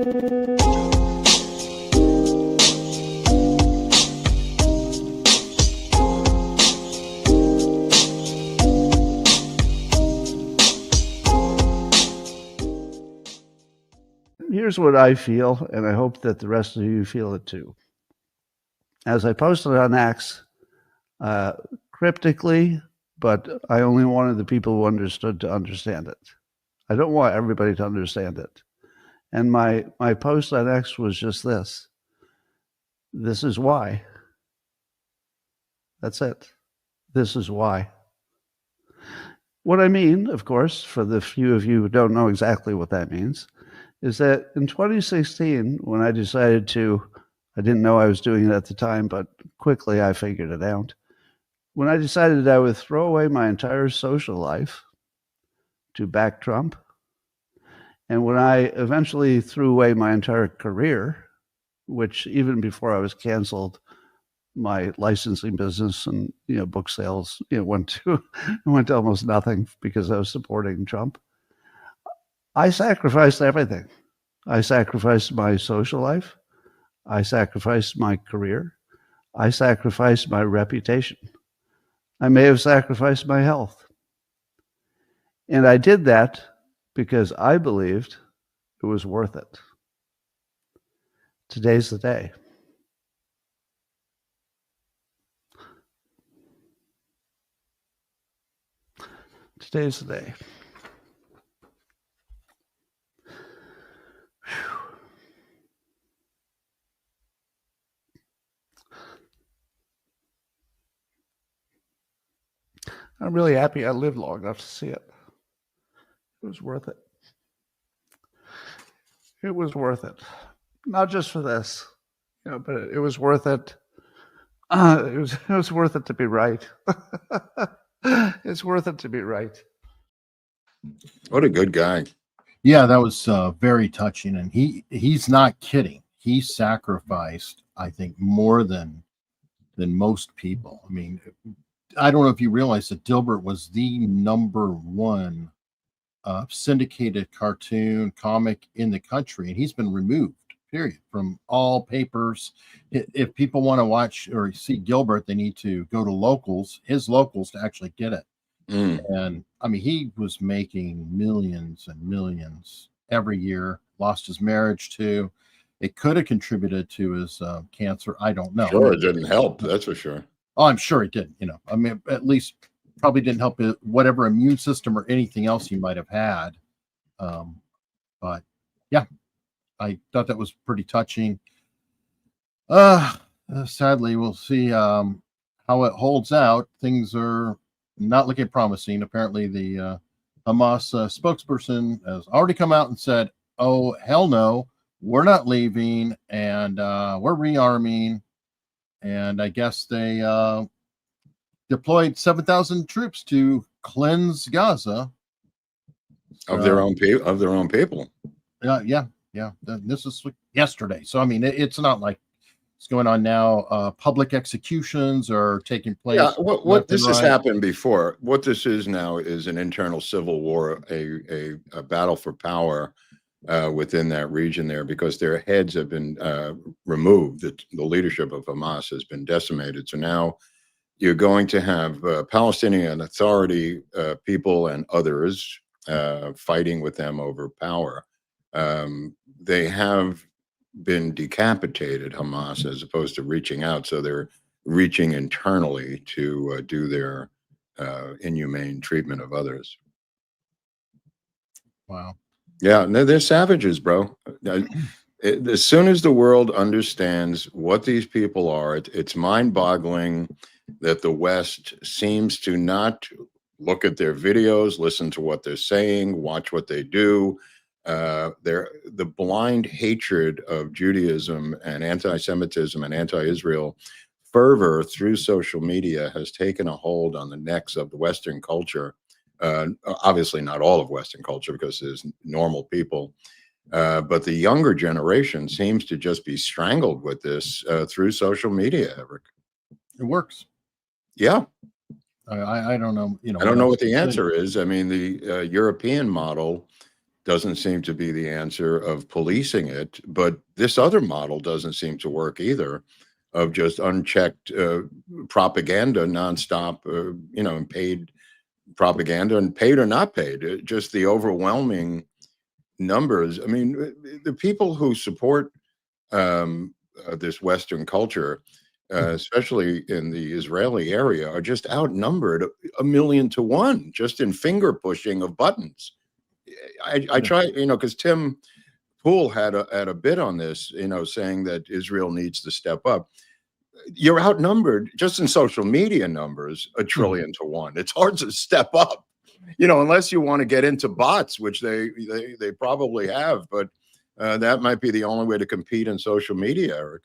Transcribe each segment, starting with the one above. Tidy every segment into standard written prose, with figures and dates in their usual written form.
Here's what I feel, and I hope that the rest of you feel it too. As I posted on X, cryptically, but I only wanted the people who understood to understand it. I don't want everybody to understand it. And my post on X was just this. This is why. That's it. This is why. What I mean, of course, for the few of you who don't know exactly what that means, is that in 2016, when I decided to, I didn't know I was doing it at the time, but quickly I figured it out. When I decided I would throw away my entire social life to back Trump, and when I eventually threw away my entire career, which even before I was canceled, my licensing business and book sales went to almost nothing because I was supporting Trump. I sacrificed everything. I sacrificed my social life. I sacrificed my career. I sacrificed my reputation. I may have sacrificed my health. And I did that because I believed it was worth it. Today's the day. Today's the day. I'm really happy I lived long enough to see it. It was worth it. It was worth it. Not just for this, but it was worth it. It was worth it to be right. It's worth it to be right. What a good guy. Yeah, that was very touching, and he's not kidding. He sacrificed, I think, more than most people. I mean, I don't know if you realize that Dilbert was the #1 syndicated cartoon comic in the country, and he's been removed, period, from all papers. If people want to watch or see Gilbert, they need to go to his locals to actually get it. And I mean, he was making millions and millions every year, lost his marriage too. It could have contributed to his cancer. I don't know. Sure, it didn't help. That's for sure. Oh, I'm sure it did. I mean, at least probably didn't help whatever immune system or anything else he might have had. But yeah, I thought that was pretty touching. Sadly, we'll see how it holds out. Things are not looking promising. Apparently, the Hamas spokesperson has already come out and said, "Oh, hell no, we're not leaving, and we're rearming." And I guess they deployed 7,000 troops to cleanse Gaza of their own people. Yeah. This is yesterday, so I mean, it's not like it's going on now. Public executions are taking place. Yeah, what this has happened before. What this is now is an internal civil war, a battle for power within that region there, because their heads have been removed. The leadership of Hamas has been decimated. So now you're going to have Palestinian Authority people and others fighting with them over power. They have been decapitated, Hamas, as opposed to reaching out. So they're reaching internally to do their inhumane treatment of others. Wow. Yeah, no, they're savages, bro. As soon as the world understands what these people are, it's mind-boggling that the West seems to not look at their videos, listen to what they're saying, watch what they do. The blind hatred of Judaism and anti-Semitism and anti-Israel fervor through social media has taken a hold on the necks of the Western culture. Obviously not all of Western culture, because there's normal people, but the younger generation seems to just be strangled with this through social media, Eric. It works. Yeah. I don't know. I don't know what the answer is. I mean, the European model doesn't seem to be the answer of policing it. But this other model doesn't seem to work either, of just unchecked propaganda nonstop, and paid propaganda, and paid or not paid. Just the overwhelming numbers. I mean, the people who support this Western culture, especially in the Israeli area, are just outnumbered 1,000,000 to 1 just in finger pushing of buttons. I try, because Tim Pool had a bit on this, saying that Israel needs to step up. You're outnumbered just in social media numbers 1,000,000,000 to 1. It's hard to step up, unless you want to get into bots, which they probably have. But that might be the only way to compete in social media, Eric.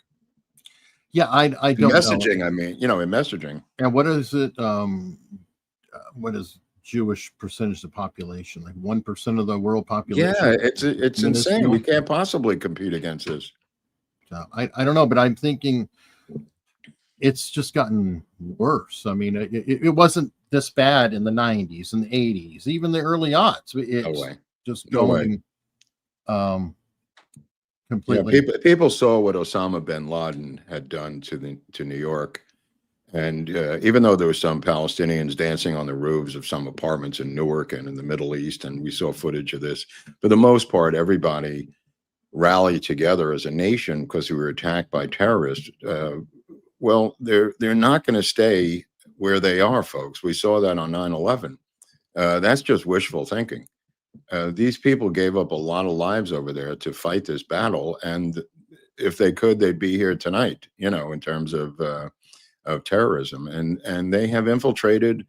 Yeah, I don't Messaging, know. I mean, in messaging. And what is it? What is Jewish percentage of population? Like 1% of the world population? Yeah, it's insane. We can't possibly compete against this. I don't know, but I'm thinking it's just gotten worse. I mean, it wasn't this bad in the 90s and the 80s, even the early aughts. It's just going completely. People saw what Osama bin Laden had done to New York. And even though there were some Palestinians dancing on the roofs of some apartments in Newark and in the Middle East, and we saw footage of this, for the most part, everybody rallied together as a nation because we were attacked by terrorists. Well, they're not going to stay where they are, folks. We saw that on 9/11. That's just wishful thinking. These people gave up a lot of lives over there to fight this battle, and if they could, they'd be here tonight. In terms of terrorism, and they have infiltrated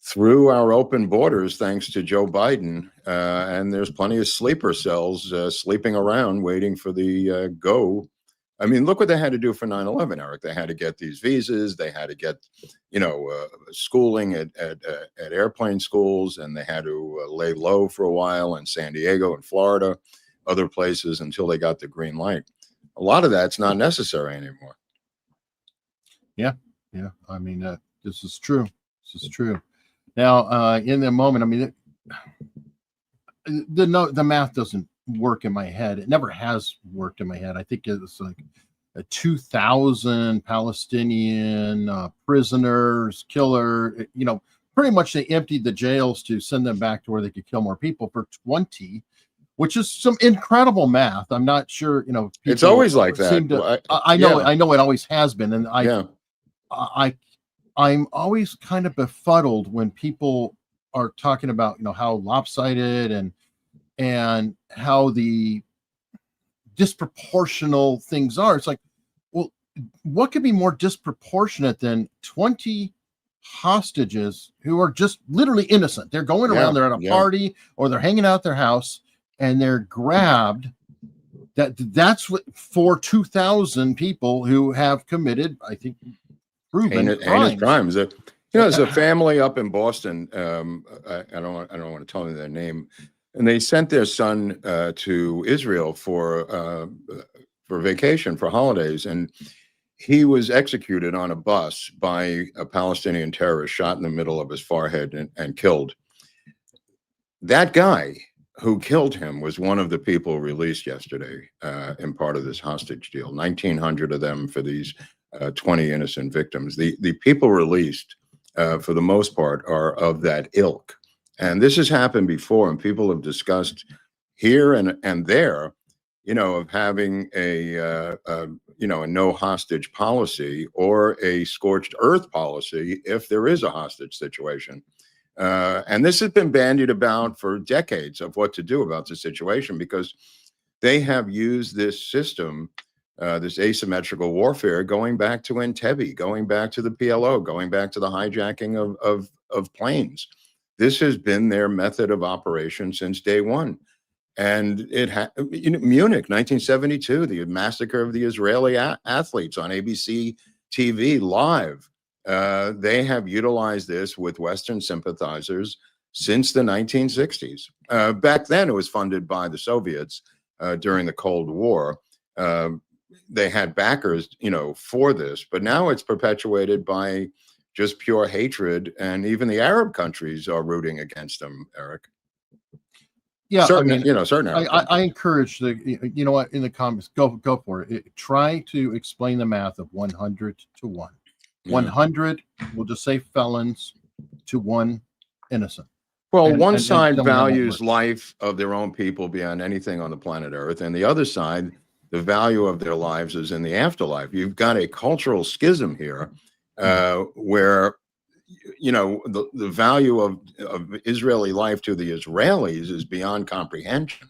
through our open borders thanks to Joe Biden, and there's plenty of sleeper cells sleeping around waiting for the go. I mean, look what they had to do for 9/11, Eric. They had to get these visas, they had to get schooling at airplane schools, and they had to lay low for a while in San Diego and Florida, other places, until they got the green light. A lot of that's not necessary anymore. Yeah. I mean, this is true. Now, in the moment, I mean, the math doesn't work in my head. It never has worked in my head. I think it's like 2,000 Palestinian prisoners, killer. Pretty much they emptied the jails to send them back to where they could kill more people for 20. Which is some incredible math. I'm not sure, it's always like that. I know it always has been, and I'm always kind of befuddled when people are talking about how lopsided and how the disproportional things are. It's like, well, what could be more disproportionate than 20 hostages who are just literally innocent? They're going around, they're at a party, or they're hanging out at their house, and they're grabbed. That's what, for 2,000 people who have committed, I think, proven crimes. There's a family up in Boston. I don't want to tell you their name, and they sent their son to Israel for vacation, for holidays, and he was executed on a bus by a Palestinian terrorist, shot in the middle of his forehead and killed. That guy who killed him was one of the people released yesterday in part of this hostage deal. 1,900 of them for these 20 innocent victims. The people released, for the most part, are of that ilk. And this has happened before, and people have discussed here and there, of having a no hostage policy or a scorched earth policy if there is a hostage situation. And this has been bandied about for decades of what to do about the situation, because they have used this system, this asymmetrical warfare, going back to Entebbe, going back to the PLO, going back to the hijacking of planes. This has been their method of operation since day one. And Munich, 1972, the massacre of the Israeli athletes on ABC TV live. They have utilized this with Western sympathizers since the 1960s. Back then, it was funded by the Soviets during the Cold War. They had backers, for this, but now it's perpetuated by just pure hatred, and even the Arab countries are rooting against them, Eric. Yeah, certain, I mean, certain I outcomes. I encourage you know what, in the comments, go for it. Try to explain the math of 100 to 1. Yeah. 100, we'll just say felons to 1 innocent. Well, And one and side tell me how that values works. life of their own people beyond anything on the planet Earth, and the other side, the value of their lives is in the afterlife. You've got a cultural schism here, where the value of Israeli life to the Israelis is beyond comprehension.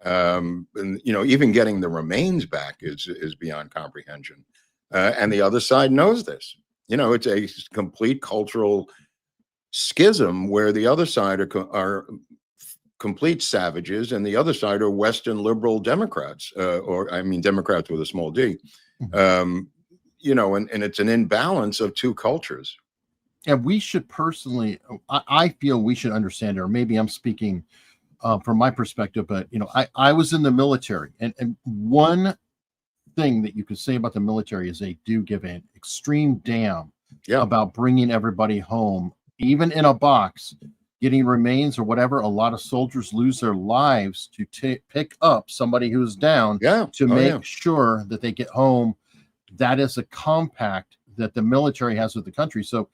And even getting the remains back is beyond comprehension. And the other side knows this. It's a complete cultural schism where the other side are complete savages, and the other side are Western liberal Democrats, or I mean Democrats with a small d. And it's an imbalance of two cultures. And we should personally, I feel we should understand, or maybe I'm speaking from my perspective, but I was in the military, and one thing that you could say about the military is they do give an extreme damn about bringing everybody home, even in a box, getting remains or whatever. A lot of soldiers lose their lives to pick up somebody who's down to make sure that they get home. That is a compact that the military has with the country. So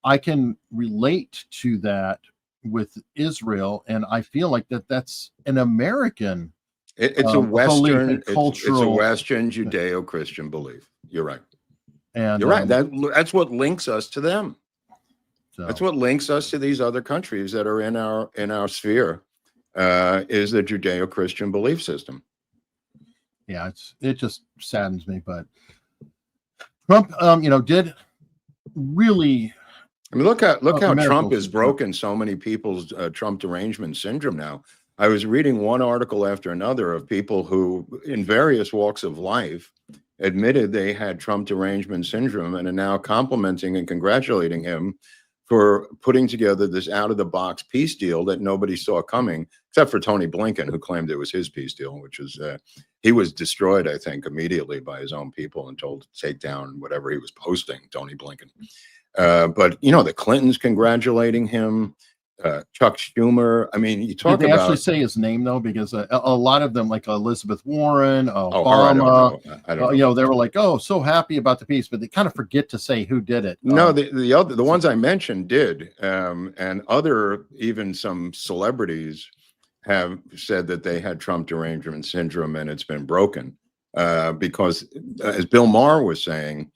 I can relate to that with Israel, and I feel like that's an American. It's a Western, cultural, it's a Western Judeo-Christian belief. You're right. And you're right. That's what links us to them. So. That's what links us to these other countries that are in our sphere, is the Judeo-Christian belief system. Yeah, it just saddens me, but Trump, did really. I mean, look how Trump has broken so many people's Trump derangement syndrome now. I was reading one article after another of people who, in various walks of life, admitted they had Trump derangement syndrome and are now complimenting and congratulating him for putting together this out-of-the-box peace deal that nobody saw coming, except for Tony Blinken, who claimed it was his peace deal, which was he was destroyed, I think, immediately by his own people and told to take down whatever he was posting, Tony Blinken. But the Clintons congratulating him, Chuck Schumer. I mean, you talk about. Did they actually say his name though? Because a lot of them, like Elizabeth Warren, Obama, I don't know. They were like, "Oh, so happy about the peace," but they kind of forget to say who did it. No, the ones I mentioned did, and even some celebrities have said that they had Trump derangement syndrome and it's been broken, because, as Bill Maher was saying.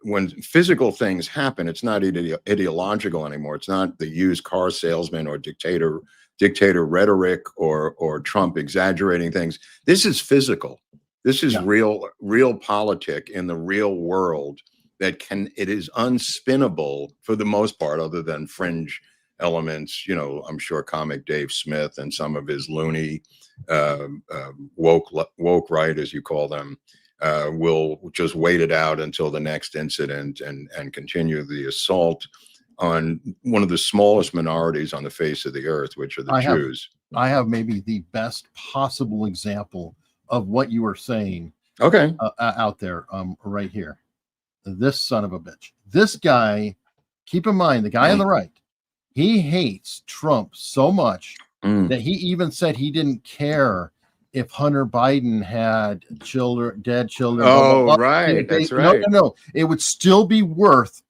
When physical things happen, it's not ideological anymore. It's not the used car salesman or dictator rhetoric or Trump exaggerating things. This is physical. This is real politic in the real world it is unspinnable for the most part, other than fringe elements. I'm sure comic Dave Smith and some of his loony woke right, as you call them. Will just wait it out until the next incident and continue the assault on one of the smallest minorities on the face of the earth, which are the Jews. I have maybe the best possible example of what you were saying. Okay. Out there, right here. This son of a bitch. This guy, keep in mind, the guy on the right, he hates Trump so much that he even said he didn't care if Hunter Biden had dead children. Oh, right. That's right. No. It would still be worth,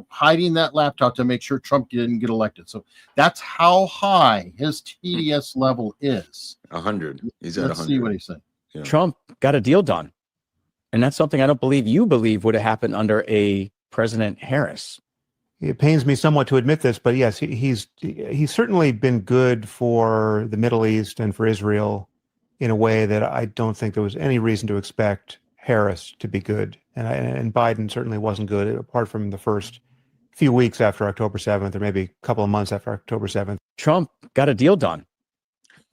hiding that laptop to make sure Trump didn't get elected. So that's how high his TDS level is. 100. He's at 100. Let's see what he said. Yeah. Trump got a deal done. And that's something I don't believe you believe would have happened under a President Harris. It pains me somewhat to admit this, but yes, he's certainly been good for the Middle East and for Israel in a way that I don't think there was any reason to expect Harris to be good. And Biden certainly wasn't good, apart from the first few weeks after October 7th, or maybe a couple of months after October 7th. Trump got a deal done.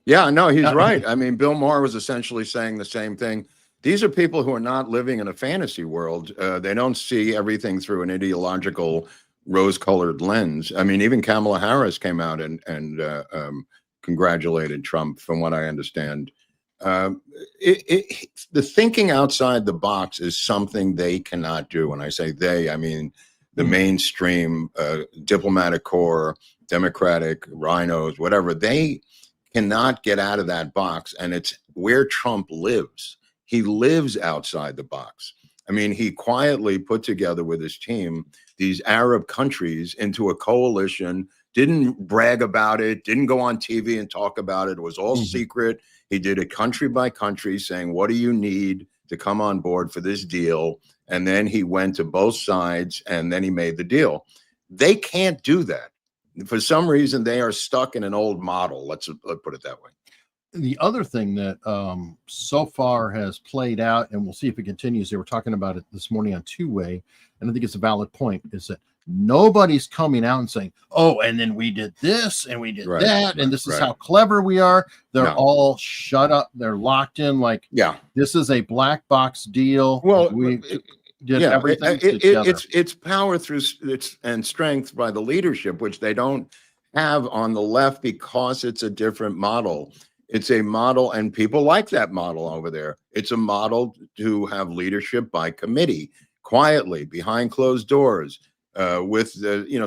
Yeah, no, he's right. I mean, Bill Maher was essentially saying the same thing. These are people who are not living in a fantasy world. They don't see everything through an ideological rose-colored lens. I mean, even Kamala Harris came out and congratulated Trump, from what I understand. The thinking outside the box is something they cannot do. When I say they, I mean the mainstream diplomatic corps, Democratic rhinos, whatever. They cannot get out of that box. And it's where Trump lives. He lives outside the box. I mean, he quietly put together with his team these Arab countries into a coalition, didn't brag about it, didn't go on TV and talk about it. It was all secret. He did it country by country, saying, what do you need to come on board for this deal? And then he went to both sides, and then he made the deal. They can't do that. For some reason, they are stuck in an old model. Let's put it that way. The other thing that so far has played out, and we'll see if it continues, they were talking about it this morning on Two-Way, and I think it's a valid point, is that nobody's coming out and saying, oh, and then we did this and we did that, and this is how clever we are. They're all shut up. They're locked in like, this is a black box deal. Well, we did everything together. It's power through and strength by the leadership, which they don't have on the left because it's a different model. It's a model, and people like that model over there. It's a model to have leadership by committee, quietly, behind closed doors, with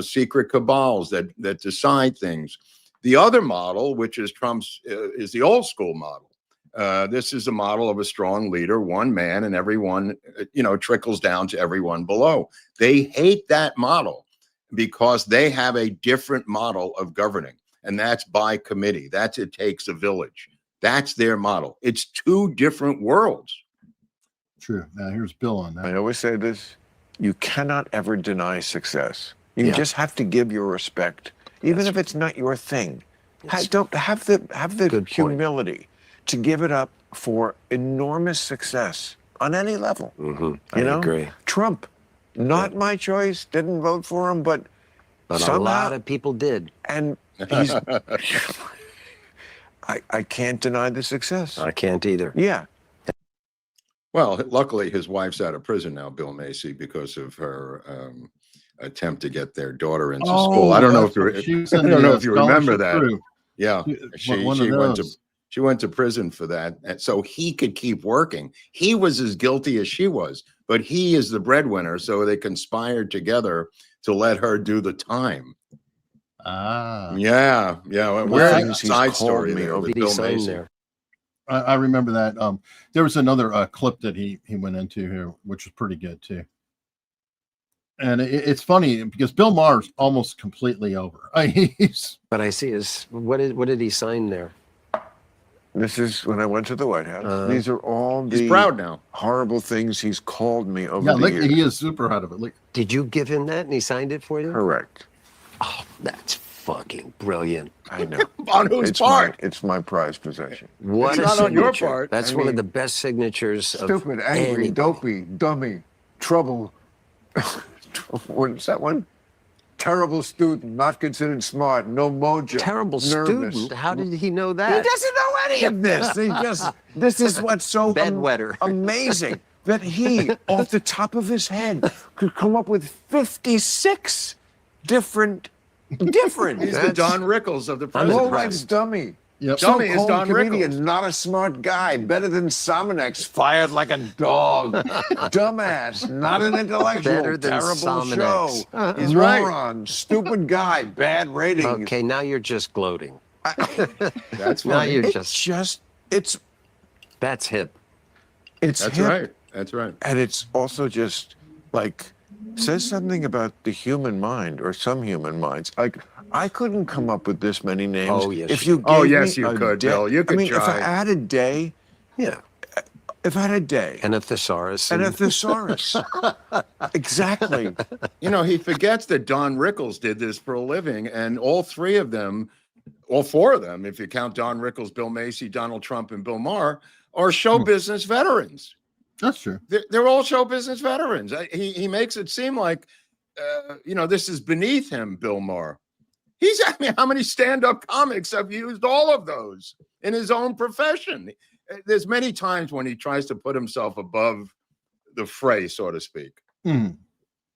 secret cabals that decide things. The other model, which is Trump's, is the old school model. This is a model of a strong leader, one man, and everyone, trickles down to everyone below. They hate that model because they have a different model of governing, and that's by committee. That's it takes a village. That's their model. It's two different worlds. True. Now here's Bill on that. I always say this: you cannot ever deny success. You just have to give your respect, even if it's not your thing. Don't have the humility to give it up for enormous success on any level. I agree. Trump, not my choice. Didn't vote for him, but somehow, a lot of people did. And he's. I can't deny the success. I can't either. Yeah. Well, luckily his wife's out of prison now, Bill Macy, because of her attempt to get their daughter into school. I don't know if you remember that. Crew. Yeah, she went to prison for that, and so he could keep working. He was as guilty as she was, but he is the breadwinner, so they conspired together to let her do the time. Yeah. We're a side story there with Bill Macy. I remember that. There was another clip that he went into here, which was pretty good too. And it's funny because Bill Maher's almost completely over. But I see what did he sign there? This is when I went to the White House. These are all the proud now. Horrible things he's called me over the years. He is super proud of it. Did you give him that and he signed it for you? Correct. Oh, that's fucking brilliant. I know. On whose part? It's my prized possession. What it's a not signature. On your part. That's one of the best signatures. Stupid, angry, dopey, dummy, trouble. What's that one? Terrible student, not considered smart, no mojo. Terrible nervous. Student? How did he know that? He doesn't know any of this. This is what's so amazing. That he, off the top of his head, could come up with 56 different. He's the Don Rickles of the presidency. Lowlife's dummy. Yep. Dummy is Don comedian, Rickles. not a smart guy. Better than Sominex, fired like a dog. Dumbass, not an intellectual. Better than terrible Sominex. show. He's Moron, right. Stupid guy, bad rating. Okay, now you're just gloating. That's now funny. you're it's that's hip. That's hip. Right. That's right. And it's also just like says something about the human mind or some human minds. Like I couldn't come up with this many names. Oh yes. If you could, Bill. You could try. If I had a day, if I had a day. And a thesaurus. And a thesaurus. Exactly. He forgets that Don Rickles did this for a living, and all four of them, if you count Don Rickles, Bill Macy, Donald Trump, and Bill Maher, are show business veterans. That's true. They're all show business veterans. He makes it seem like, this is beneath him, Bill Maher. How many stand-up comics have used all of those in his own profession? There's many times when he tries to put himself above the fray, so to speak.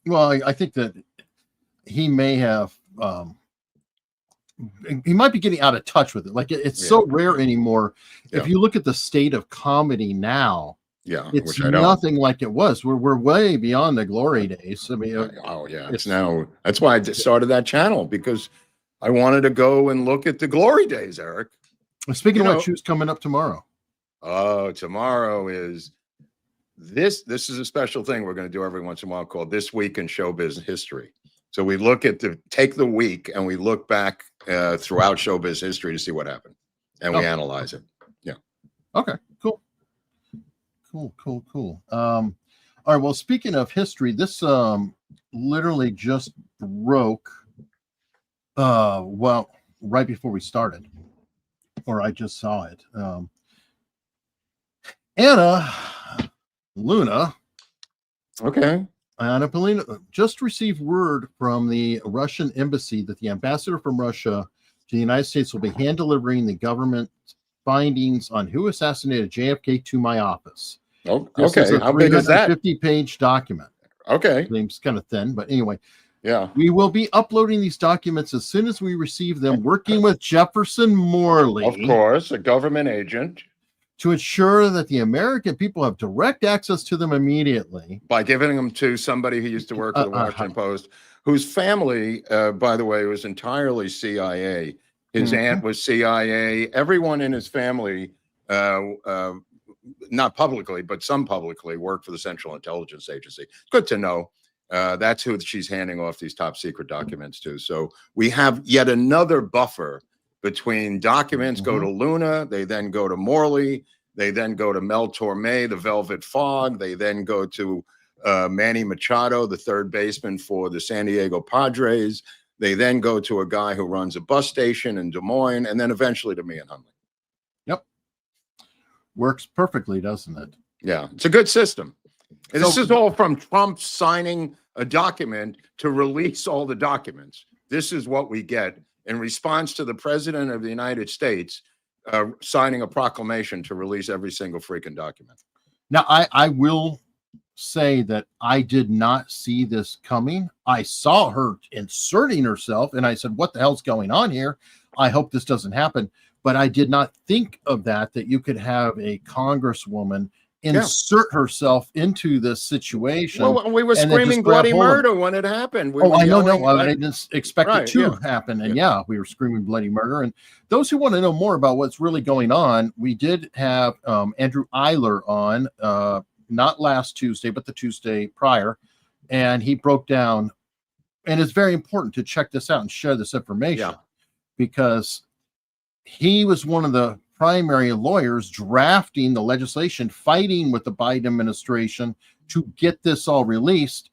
Well, I think that he may have, he might be getting out of touch with it. Like it's so rare anymore. Yeah. If you look at the state of comedy now, it's nothing like it was. We're way beyond the glory days. I mean, it's now. That's why I started that channel, because I wanted to go and look at the glory days, Eric. Speaking of which, who's coming up tomorrow? Oh, tomorrow is this. This is a special thing we're going to do every once in a while called This Week in Showbiz History. So we look at take the week and we look back throughout showbiz history to see what happened, and we analyze it. Yeah. Okay. Cool. All right. Well, speaking of history, this literally just broke. Well, right before we started, or I just saw it. Anna Polina just received word from the Russian embassy that the ambassador from Russia to the United States will be hand delivering the government findings on who assassinated JFK to my office. Oh, okay. How big is that? 50-page document. Okay. Seems kind of thin, but anyway. Yeah. We will be uploading these documents as soon as we receive them, working with Jefferson Morley. Of course, a government agent. To ensure that the American people have direct access to them immediately. By giving them to somebody who used to work for the Washington Post, whose family, by the way, was entirely CIA. His aunt was CIA. Everyone in his family, not publicly, but some publicly, worked for the Central Intelligence Agency. Good to know. That's who she's handing off these top secret documents to. So we have yet another buffer between documents go to Luna, they then go to Morley, they then go to Mel Torme, the Velvet Fog, they then go to Manny Machado, the third baseman for the San Diego Padres, they then go to a guy who runs a bus station in Des Moines, and then eventually to me and Hunley. Yep. Works perfectly, doesn't it? Yeah, it's a good system. And this is all from Trump signing a document to release all the documents. This is what we get in response to the president of the United States signing a proclamation to release every single freaking document. Now, I will say that I did not see this coming. I saw her inserting herself, and I said, what the hell's going on here? I hope this doesn't happen. But I did not think of that you could have a congresswoman insert herself into this situation. Well, we were screaming bloody murder when it happened. I didn't expect it to happen. And we were screaming bloody murder. And those who want to know more about what's really going on, we did have Andrew Eiler on, not last Tuesday, but the Tuesday prior. And he broke down, and it's very important to check this out and share this information because he was one of the primary lawyers drafting the legislation, fighting with the Biden administration to get this all released.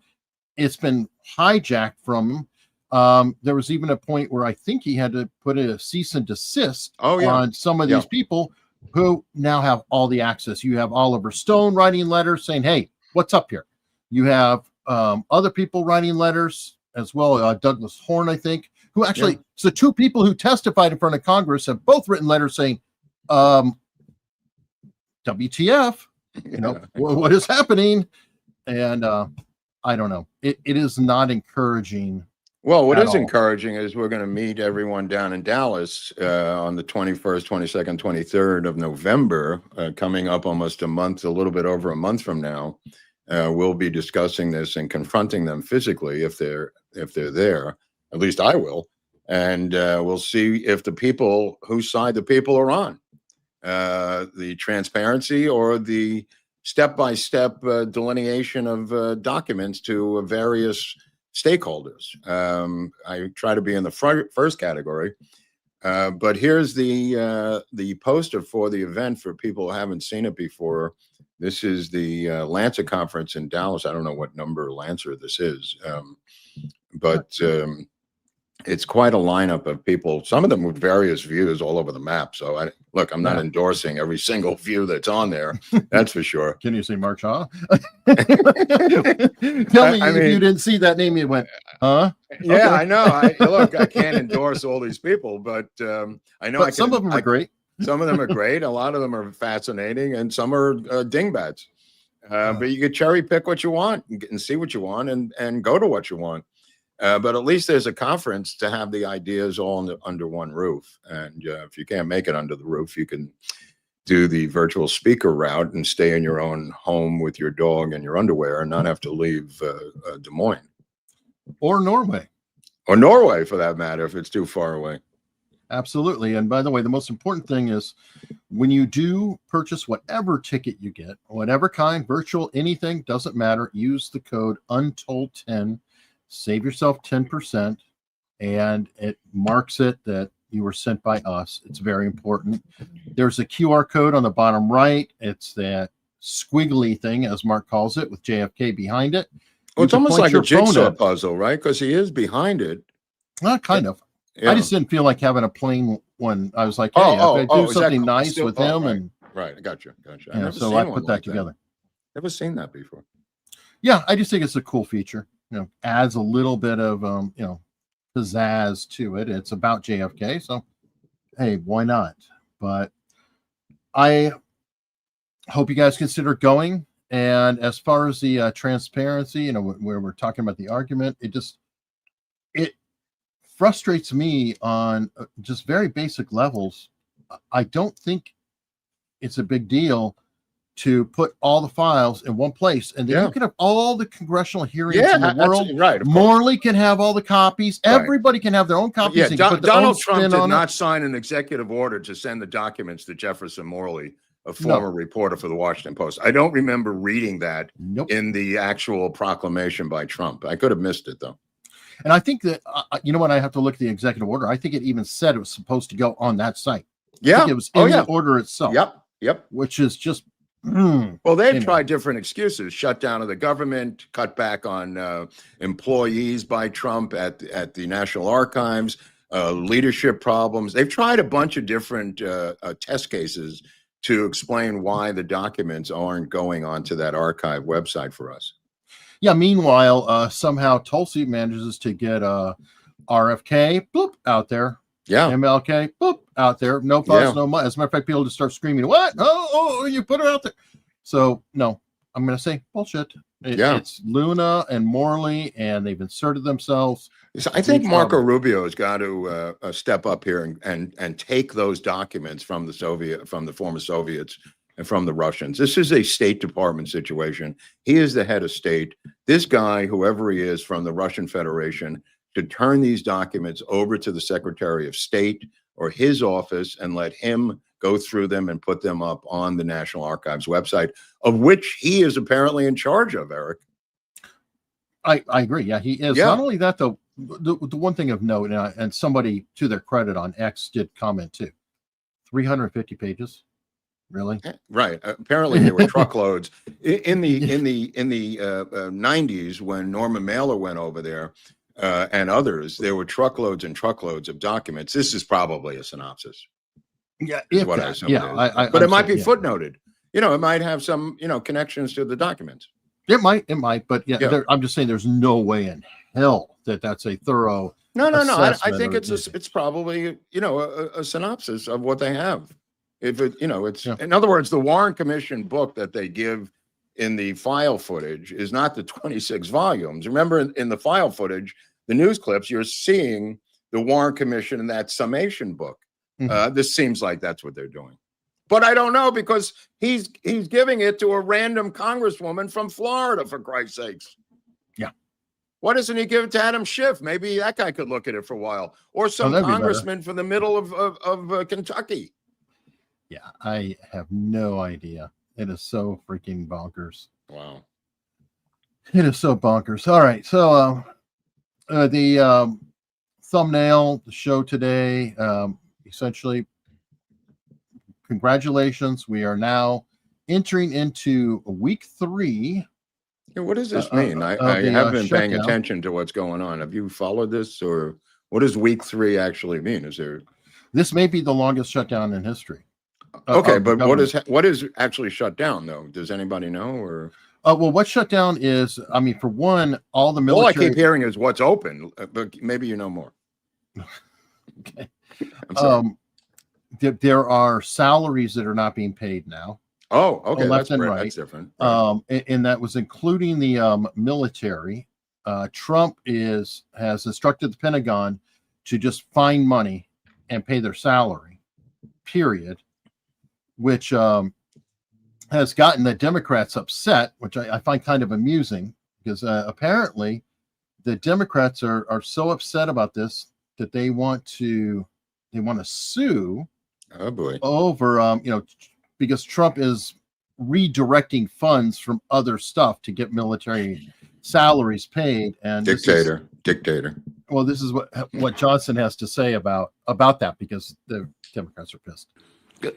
It's been hijacked from him. There was even a point where I think he had to put a cease and desist on some of these people who now have all the access. You have Oliver Stone writing letters saying, hey, what's up here? You have other people writing letters as well. Douglas Horn, I think, who actually, so two people who testified in front of Congress have both written letters saying, WTF, what is happening? And I don't know. It is not encouraging. Well, what is encouraging is we're going to meet everyone down in Dallas on the 21st, 22nd, 23rd of November, coming up almost a little bit over a month from now. We'll be discussing this and confronting them physically if they're there. At least I will. And we'll see if the people, whose side the people are on. The transparency or the step-by-step delineation of documents to various stakeholders. I try to be in the first category, but here's the poster for the event for people who haven't seen it before. This is the Lancer conference in Dallas. I don't know what number Lancer this is, but it's quite a lineup of people, some of them with various views all over the map. So I'm not endorsing every single view that's on there. That's for sure. Can you say Mark Shaw? Tell me if you didn't see that name, you went, huh? Yeah, okay. I know. I can't endorse all these people, but I know some of them are great. Some of them are great. A lot of them are fascinating, and some are dingbats. But you can cherry pick what you want and see what you want and go to what you want. But at least there's a conference to have the ideas all under one roof. And if you can't make it under the roof, you can do the virtual speaker route and stay in your own home with your dog and your underwear and not have to leave Des Moines. Or Norway. Or Norway, for that matter, if it's too far away. Absolutely. And by the way, the most important thing is when you do purchase whatever ticket you get, whatever kind, virtual, anything, doesn't matter, use the code Untold10, save yourself 10%, and it marks it that you were sent by us. It's very important. There's a QR code on the bottom right. It's that squiggly thing, as Mark calls it, with JFK behind it. Well, it's almost like a jigsaw puzzle, right? Because he is behind it. Well, kind of. Yeah. I just didn't feel like having a plain one. I was like, hey, I do something nice with him. Right. And right. I got you. Yeah, so I put that together. Never seen that before. Yeah, I just think it's a cool feature. Adds a little bit of pizzazz to it. It's about JFK, so hey, why not? But I hope you guys consider going. And as far as the transparency, where we're talking about the argument, it frustrates me on just very basic levels. I don't think it's a big deal to put all the files in one place, and then you can have all the congressional hearings in the world. Right. Morley can have all the copies. Right. Everybody can have their own copies. Donald Trump did not sign an executive order to send the documents to Jefferson Morley, a former reporter for the Washington Post. I don't remember reading that in the actual proclamation by Trump. I could have missed it, though. And I think that, when I have to look at the executive order, I think it even said it was supposed to go on that site. Yeah. I think it was in the order itself. Yep. Which is just, well, they've tried different excuses: shutdown of the government, cut back on employees by Trump at the National Archives, leadership problems. They've tried a bunch of different test cases to explain why the documents aren't going onto that archive website for us. Yeah. Meanwhile, somehow Tulsi manages to get RFK out there. Yeah. MLK out there. No fuss, no money. As a matter of fact, people just start screaming, "What? Oh, you put her out there." So no, I'm going to say bullshit. It's Luna and Morley, and they've inserted themselves. So I think Marco Rubio has got to step up here and take those documents from the former Soviets and from the Russians. This is a State Department situation. He is the head of state. This guy, whoever he is from the Russian Federation, should turn these documents over to the Secretary of State or his office and let him go through them and put them up on the National Archives website, of which he is apparently in charge of, Eric. I agree. Yeah, he is. Not only that, though, the one thing of note, and somebody to their credit on X did comment too, 350 pages. Really? Right. Apparently there were truckloads in the 90s when Norman Mailer went over there. And others, there were truckloads and truckloads of documents. This is probably a synopsis. Yeah, is what I assume it is. But it might be footnoted. It might have some, connections to the documents. It might. But I'm just saying, there's no way in hell that's a thorough. No. I think it's probably a synopsis of what they have. If it, it's in other words, the Warren Commission book that they give in the file footage is not the 26 volumes. Remember, in the file footage, the news clips, you're seeing the Warren Commission in that summation book. This seems like that's what they're doing. But I don't know, because he's giving it to a random congresswoman from Florida, for Christ's sakes. Yeah. Why doesn't he give it to Adam Schiff? Maybe that guy could look at it for a while. Or some congressman from the middle of Kentucky. Yeah, I have no idea. It is so freaking bonkers. Wow. It is so bonkers. All right. So the thumbnail, the show today, essentially, congratulations. We are now entering into week 3. Yeah, what does this mean? I have been paying attention to what's going on. Have you followed this, or what does week 3 actually mean? This may be the longest shutdown in history. Okay, but what is actually shut down, though? Does anybody know? Or well, what shut down is, for one, all the military. All I keep hearing is what's open, but maybe you know more. Okay. There are salaries that are not being paid now. Oh, okay, left and right. That's different. And that was including the military. Trump has instructed the Pentagon to just find money and pay their salary, period. Which has gotten the Democrats upset, which I find kind of amusing, because apparently the Democrats are so upset about this that they want to to sue Oh boy. over, because Trump is redirecting funds from other stuff to get military salaries paid. And Dictator. This is what Johnson has to say about that, because the Democrats are pissed.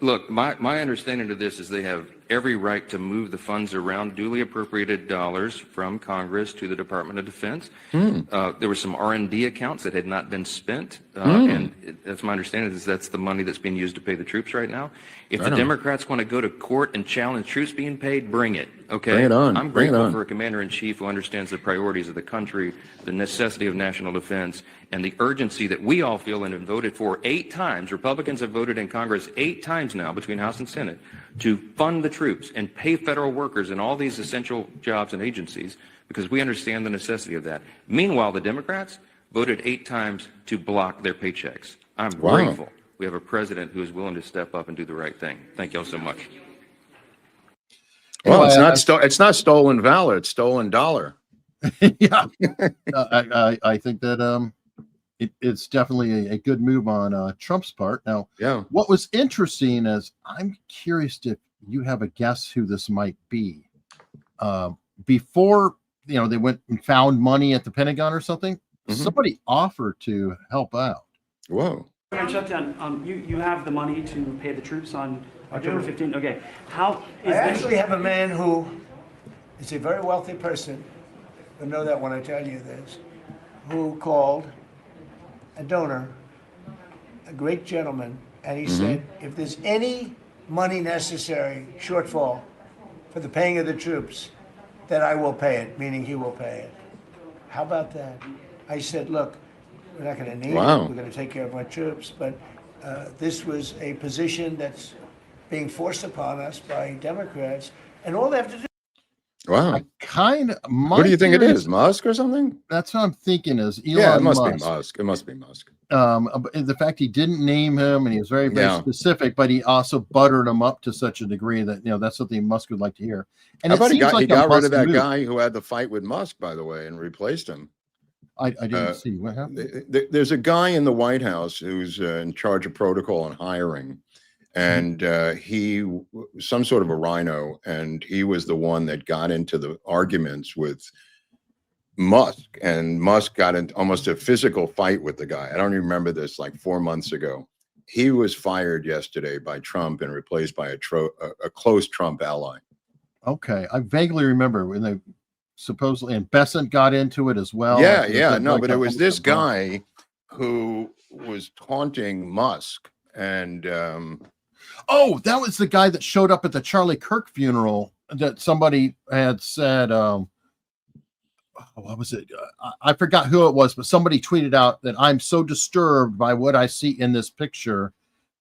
Look, my understanding of this is they have every right to move the funds around, duly appropriated dollars from Congress to the Department of Defense. There were some R&D accounts that had not been spent, and that's my understanding is that's the money that's being used to pay the troops right now. If the Democrats want to go to court and challenge troops being paid, bring it, okay? Bring it on. I'm grateful for a commander-in-chief who understands the priorities of the country, the necessity of national defense, and the urgency that we all feel and have voted for 8 times. Republicans have voted in Congress 8 times now between House and Senate to fund the troops and pay federal workers in all these essential jobs and agencies because we understand the necessity of that. Meanwhile, the Democrats voted 8 times to block their paychecks. I'm grateful we have a president who is willing to step up and do the right thing. Thank you all so much. Well, it's not stolen valor, it's stolen dollar. Yeah. I think that it's definitely a good move on Trump's part. Now, what was interesting is I'm curious if you have a guess who this might be. Before they went and found money at the Pentagon or something, somebody offered to help out. Whoa. Shutdown, you have the money to pay the troops on October 15th. Okay. How is I actually have a man who is a very wealthy person. You'll know that when I tell you this. Who called a donor, a great gentleman, and he said, if there's any money necessary, shortfall, for the paying of the troops, then I will pay it, meaning he will pay it. How about that? I said, look, we're not going to need it. We're going to take care of our troops. But this was a position that's being forced upon us by Democrats. And all they have to do. Wow. What do you think it is? Musk or something? That's what I'm thinking is Elon Yeah, it must Musk. be Musk. It must be Musk. The fact he didn't name him and he was very, very specific, but he also buttered him up to such a degree that, that's something Musk would like to hear. And How about he got rid of that move. guy who had the fight with Musk, by the way, and replaced him? I didn't see what happened. There's a guy in the White House who's in charge of protocol and hiring, and he some sort of a rhino, and he was the one that got into the arguments with Musk, and Musk got in almost a physical fight with the guy. I don't even remember this, like 4 months ago. He was fired yesterday by Trump and replaced by a close Trump ally. Okay, I vaguely remember when they supposedly, and Besant got into it as well. But it was this guy who was taunting Musk, and that was the guy that showed up at the Charlie Kirk funeral that somebody had said, what was it? I forgot who it was, but somebody tweeted out that I'm so disturbed by what I see in this picture.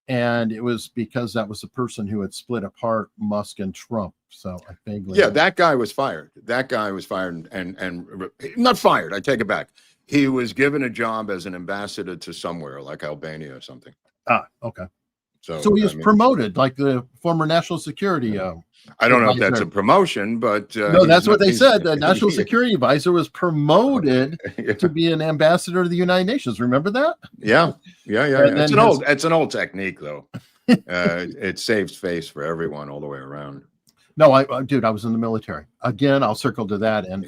And it was because that was the person who had split apart Musk and Trump. So I vaguely. Yeah, that guy was fired. That guy was fired and not fired. I take it back. He was given a job as an ambassador to somewhere like Albania or something. Okay. So he was promoted like the former national security. I don't know if that's a promotion, but no, that's what they said. The national security advisor was promoted to be an ambassador to the United Nations. Remember that? Yeah. It's an old technique, though. It saves face for everyone all the way around. No, I was in the military. Again, I'll circle to that, and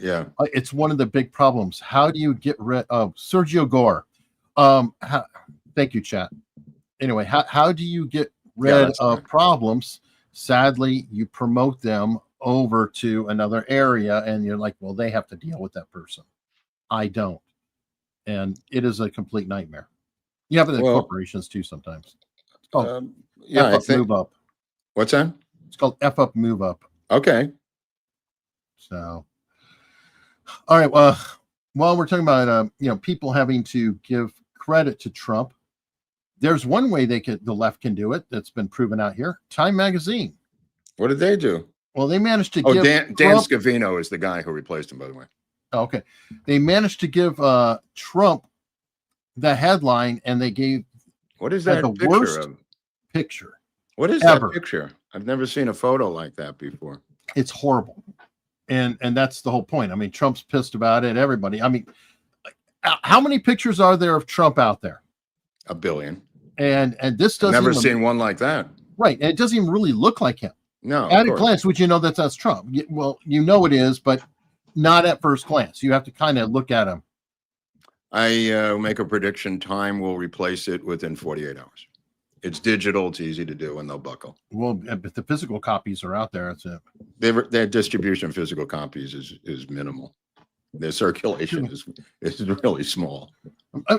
it's one of the big problems. How do you get rid of Sergio Gore? Thank you, chat. Anyway, how do you get rid of problems? Sadly, you promote them over to another area and you're like, well, they have to deal with that person. I don't. And it is a complete nightmare. You have it in corporations too sometimes. Move up. What's that? It's called F up, move up. Okay. So, all right. Well, while we're talking about, people having to give credit to Trump, there's one way the left can do it that's been proven out here. Time Magazine. What did they do? Well, they managed to give Dan Scavino is the guy who replaced him, by the way. Okay. They managed to give Trump the headline, and they gave what is that the worst picture. What is that picture? I've never seen a photo like that before. It's horrible. And that's the whole point. I mean, Trump's pissed about it. Everybody. I mean, how many pictures are there of Trump out there? A billion. And this doesn't Never even, seen one like that. right. And it doesn't even really look like him. No. At a glance, would you know that's Trump? Well, you know it is, but not at first glance. You have to kind of look at him. I make a prediction. Time will replace it within 48 hours. It's digital. It's easy to do, and they'll buckle. Well, but the physical copies are out there. That's it. Their distribution of physical copies is minimal. Their circulation is really small.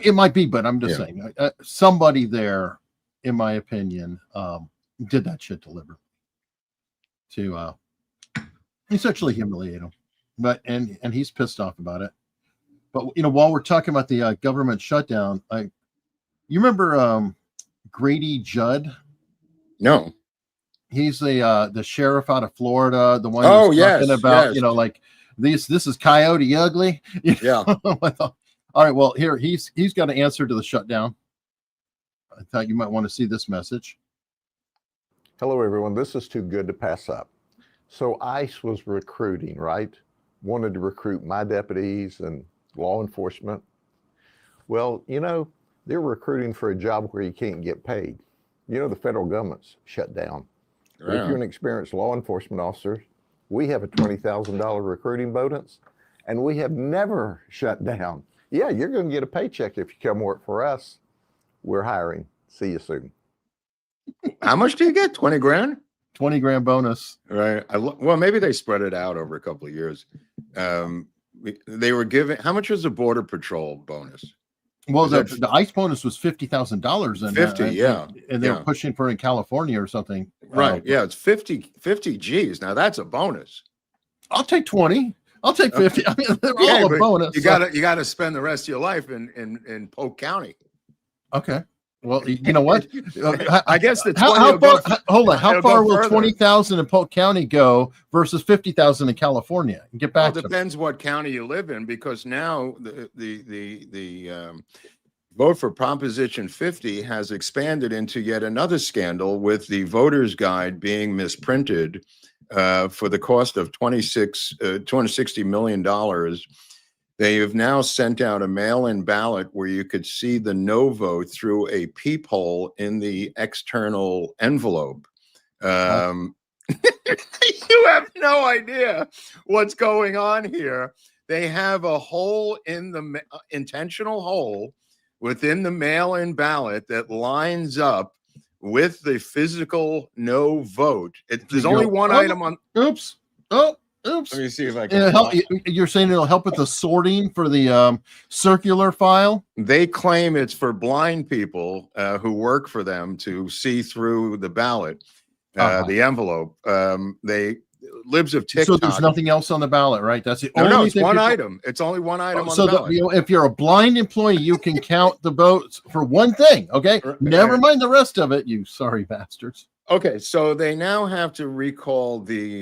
It might be, but I'm just saying somebody there, in my opinion, did that shit deliberately to essentially humiliate him. But and he's pissed off about it. But while we're talking about the government shutdown, you remember Grady Judd? No. He's the sheriff out of Florida, the one who's talking about, yes. Like this is Coyote Ugly. Yeah. All right, well, here he's got an answer to the shutdown. I thought you might want to see this message. Hello, everyone. This is too good to pass up. So ICE was recruiting, right? Wanted to recruit my deputies and law enforcement. Well, they're recruiting for a job where you can't get paid. The federal government's shut down. But if you're an experienced law enforcement officer, we have a $20,000 recruiting bonus, and we have never shut down. Yeah, you're going to get a paycheck if you come work for us. We're hiring. See you soon. How much do you get? 20 grand? 20 grand bonus. Right. Well, maybe they spread it out over a couple of years. They were giving, how much was the Border Patrol bonus? Well, the ICE bonus was $50,000, and 50, and they were pushing for it in California or something. Right. Yeah, it's 50 G's. Now that's a bonus. I'll take 20. I'll take 50. I mean, they're all a bonus. You gotta spend the rest of your life in Polk County. Okay. Well, you know what? I guess the 20 hold on. How far will 20,000 in Polk County go versus 50,000 in California? Get back. Well, it depends what county you live in, because now the vote for Proposition 50 has expanded into yet another scandal, with the voter's guide being misprinted for the cost of $260 million. They have now sent out a mail-in ballot where you could see the no vote through a peephole in the external envelope. You have no idea what's going on here. They have a hole in the intentional hole within the mail-in ballot that lines up with the physical no vote. There's only one item on. Oops. Oh. Oops. Let me see if I can help. You're saying it'll help with the sorting for the circular file? They claim it's for blind people who work for them to see through the ballot, the envelope. Libs of TikTok. So there's nothing else on the ballot, right? That's the only No, it's thing. one item. It's only one item on the ballot. If you're a blind employee, you can count the votes for one thing. Okay, never mind the rest of it. You sorry bastards. Okay, so they now have to recall the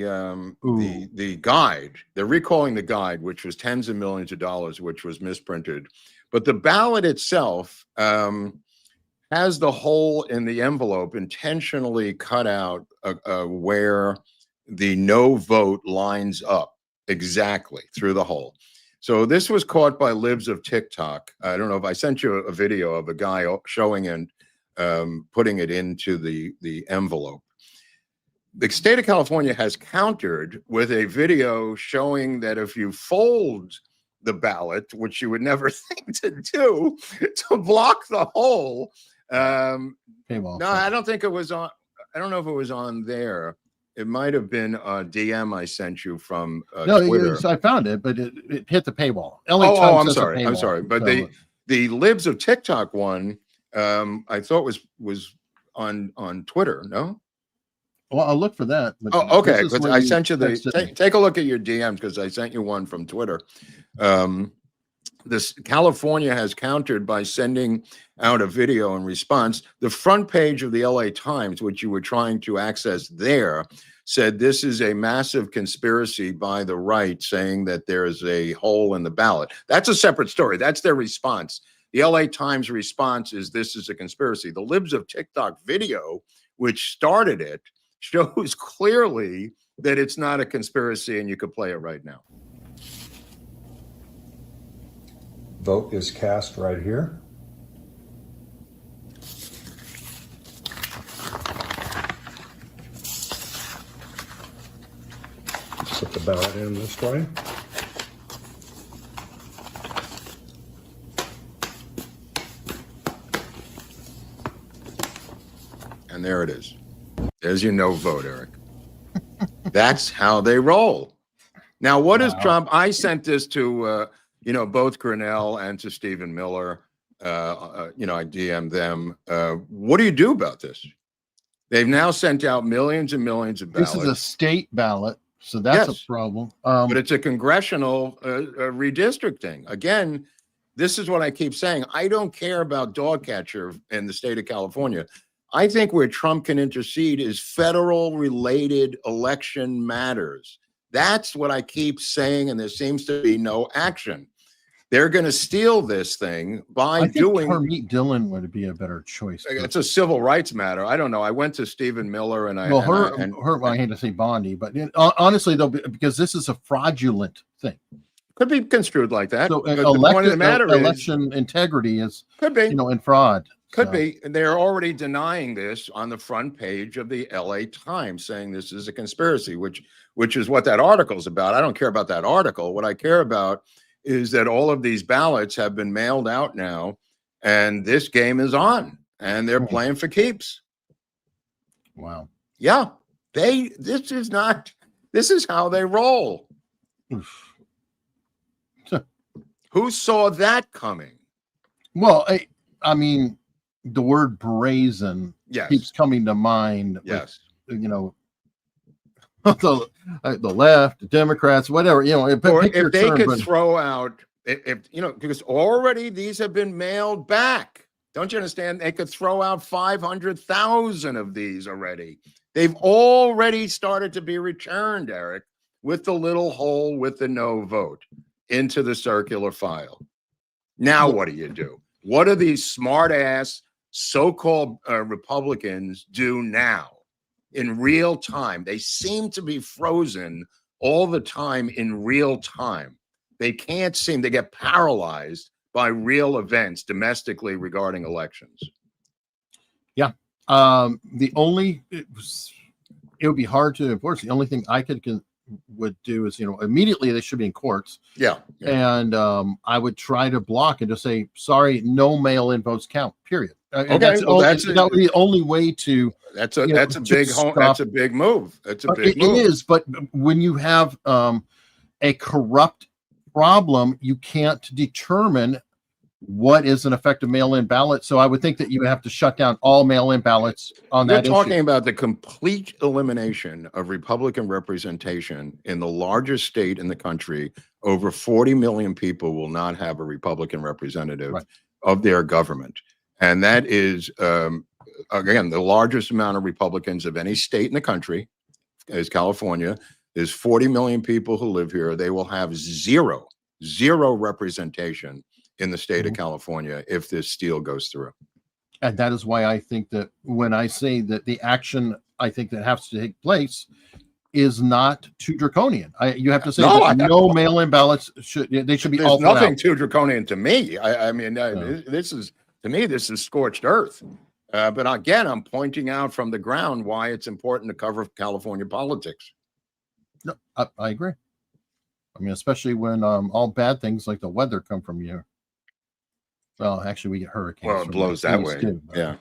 guide. They're recalling the guide, which was tens of millions of dollars, which was misprinted. But the ballot itself has the hole in the envelope intentionally cut out where the no vote lines up exactly through the hole. So this was caught by Libs of TikTok. I don't know if I sent you a video of a guy showing and putting it into the envelope. The state of California has countered with a video showing that if you fold the ballot, which you would never think to do, to block the hole. No, I don't think it was on. I don't know if it was on there. It might have been a DM I sent you from Twitter. I found it, but it hit the paywall. I'm sorry. I'm sorry. But the Libs of TikTok one, I thought was on Twitter. No. Well, I'll look for that. Okay. Because I sent you take a look at your DMs, because I sent you one from Twitter. This California has countered by sending out a video in response. The front page of the LA Times, which you were trying to access there, said this is a massive conspiracy by the right, saying that there is a hole in the ballot. That's a separate story. That's their response. The LA Times response is this is a conspiracy. The Libs of TikTok video, which started it, shows clearly that it's not a conspiracy, and you could play it right now. Vote is cast right here. in this way. And there it is. There's your no vote, Eric. That's how they roll. Now, what is Trump? I sent this to, both Grinnell and to Stephen Miller. I DM'd them. What do you do about this? They've now sent out millions and millions of ballots. This is a state ballot, so that's a problem. But it's a congressional redistricting. Again, this is what I keep saying. I don't care about dog catcher in the state of California. I think where Trump can intercede is federal related election matters. That's what I keep saying, and there seems to be no action. They're going to steal this thing by doing. Harmeet Dillon would be a better choice. It's a civil rights matter. I don't know. I went to Stephen Miller and I. Well, I hate to say Bondi, but honestly, though, because this is a fraudulent thing. Could be construed like that. So the point of the matter election integrity is could be in fraud. Could be. They're already denying this on the front page of the LA Times, saying this is a conspiracy, which is what that article is about. I don't care about that article. What I care about is that all of these ballots have been mailed out now, and this game is on, and they're playing for keeps. Wow. Yeah. This is how they roll. Who saw that coming? Well, I mean, the word brazen keeps coming to mind. Yes. With, the left, the Democrats, whatever, or if they could throw out, because already these have been mailed back. Don't you understand? They could throw out 500,000 of these already. They've already started to be returned, Eric, with the little hole with the no vote into the circular file. Now, what do? What do these smart ass so-called Republicans do now? In real time. They seem to be frozen all the time in real time. They can't seem to get paralyzed by real events domestically regarding elections. Yeah. It would be hard to enforce. The only thing I would do is, immediately they should be in courts. Yeah. And that would block and just say, sorry, no mail-in votes count, period. Okay, that would be the only way to. That's a big move. That's a big move. It is, but when you have a corrupt problem, you can't determine what is an effective mail-in ballot. So I would think that you would have to shut down all mail-in ballots on that issue. You're talking about the complete elimination of Republican representation in the largest state in the country. Over 40 million people will not have a Republican representative of their government. And that is, again, the largest amount of Republicans of any state in the country is California. There's 40 million people who live here. They will have zero representation in the state of California if this deal goes through. And that is why I think that when I say that the action I think that has to take place is not too draconian. You have to say no mail-in ballots should be. There's nothing too draconian to me. This is. To me, this is scorched earth. But again, I'm pointing out from the ground why it's important to cover California politics. No, I agree. I mean, especially when all bad things like the weather come from you. Well, actually, we get hurricanes. Well, it blows that way. Too, yeah.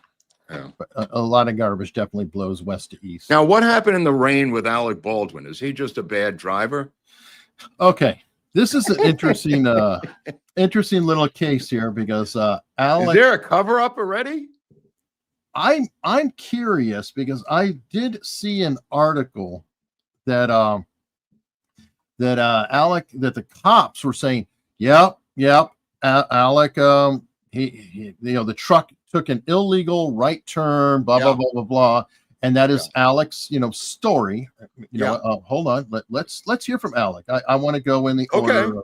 But a lot of garbage definitely blows west to east. Now, what happened in the rain with Alec Baldwin? Is he just a bad driver? Okay. This is an interesting interesting little case here because Alec, is there a cover-up already? I'm curious because I did see an article that Alec, that the cops were saying, yep, Alec, the truck took an illegal right turn, blah blah blah. And that is Alec's, story. Hold on. Let's hear from Alec. I want to go in the order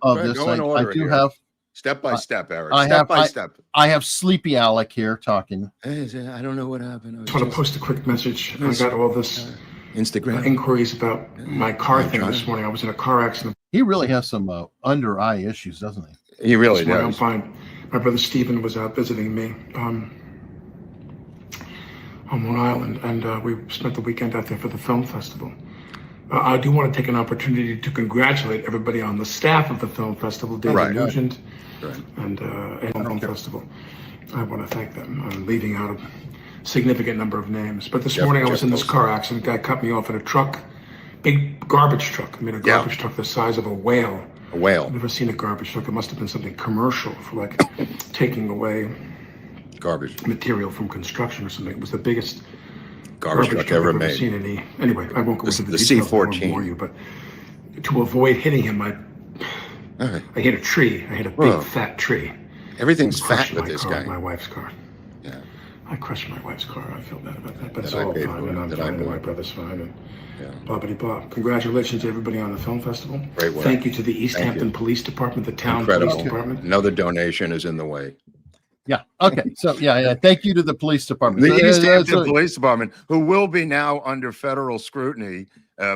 of this. I do have step by step, Eric. Step by step. I have Sleepy Alec here talking. I don't know what happened. I just want to post a quick message. I got all this Instagram inquiries about my car thing this morning. I was in a car accident. He really has some under eye issues, doesn't he? He really does. I'm fine. My brother Stephen was out visiting me on Long Island, and we spent the weekend out there for the film festival. I do want to take an opportunity to congratulate everybody on the staff of the film festival, David Nugent and Film Festival. I want to thank them. I'm leaving out a significant number of names. But this morning I was in this car accident. Guy cut me off in a truck, big garbage truck. I mean, a garbage truck the size of a whale. A whale. I've never seen a garbage truck. It must have been something commercial for like taking away garbage material from construction or something. It was the biggest garbage truck I've ever ever made. seen any. Anyway, I won't go into the C-14. details. I won't bore you, but to avoid hitting him, I hit a tree. I hit a big fat tree. Everything's fat with this guy. My wife's car. Yeah. I crushed my wife's car. I feel bad about that, but it's all fine, and I'm fine, and my brother's fine, and blah, blah, blah. Congratulations to everybody on the film festival. Great work. Thank you to the East Hampton Police Department, the town Incredible. police department. Another donation is in the way. Yeah. Okay. So yeah. Thank you to the police department. The East Hampton So- Police Department, who will be now under federal scrutiny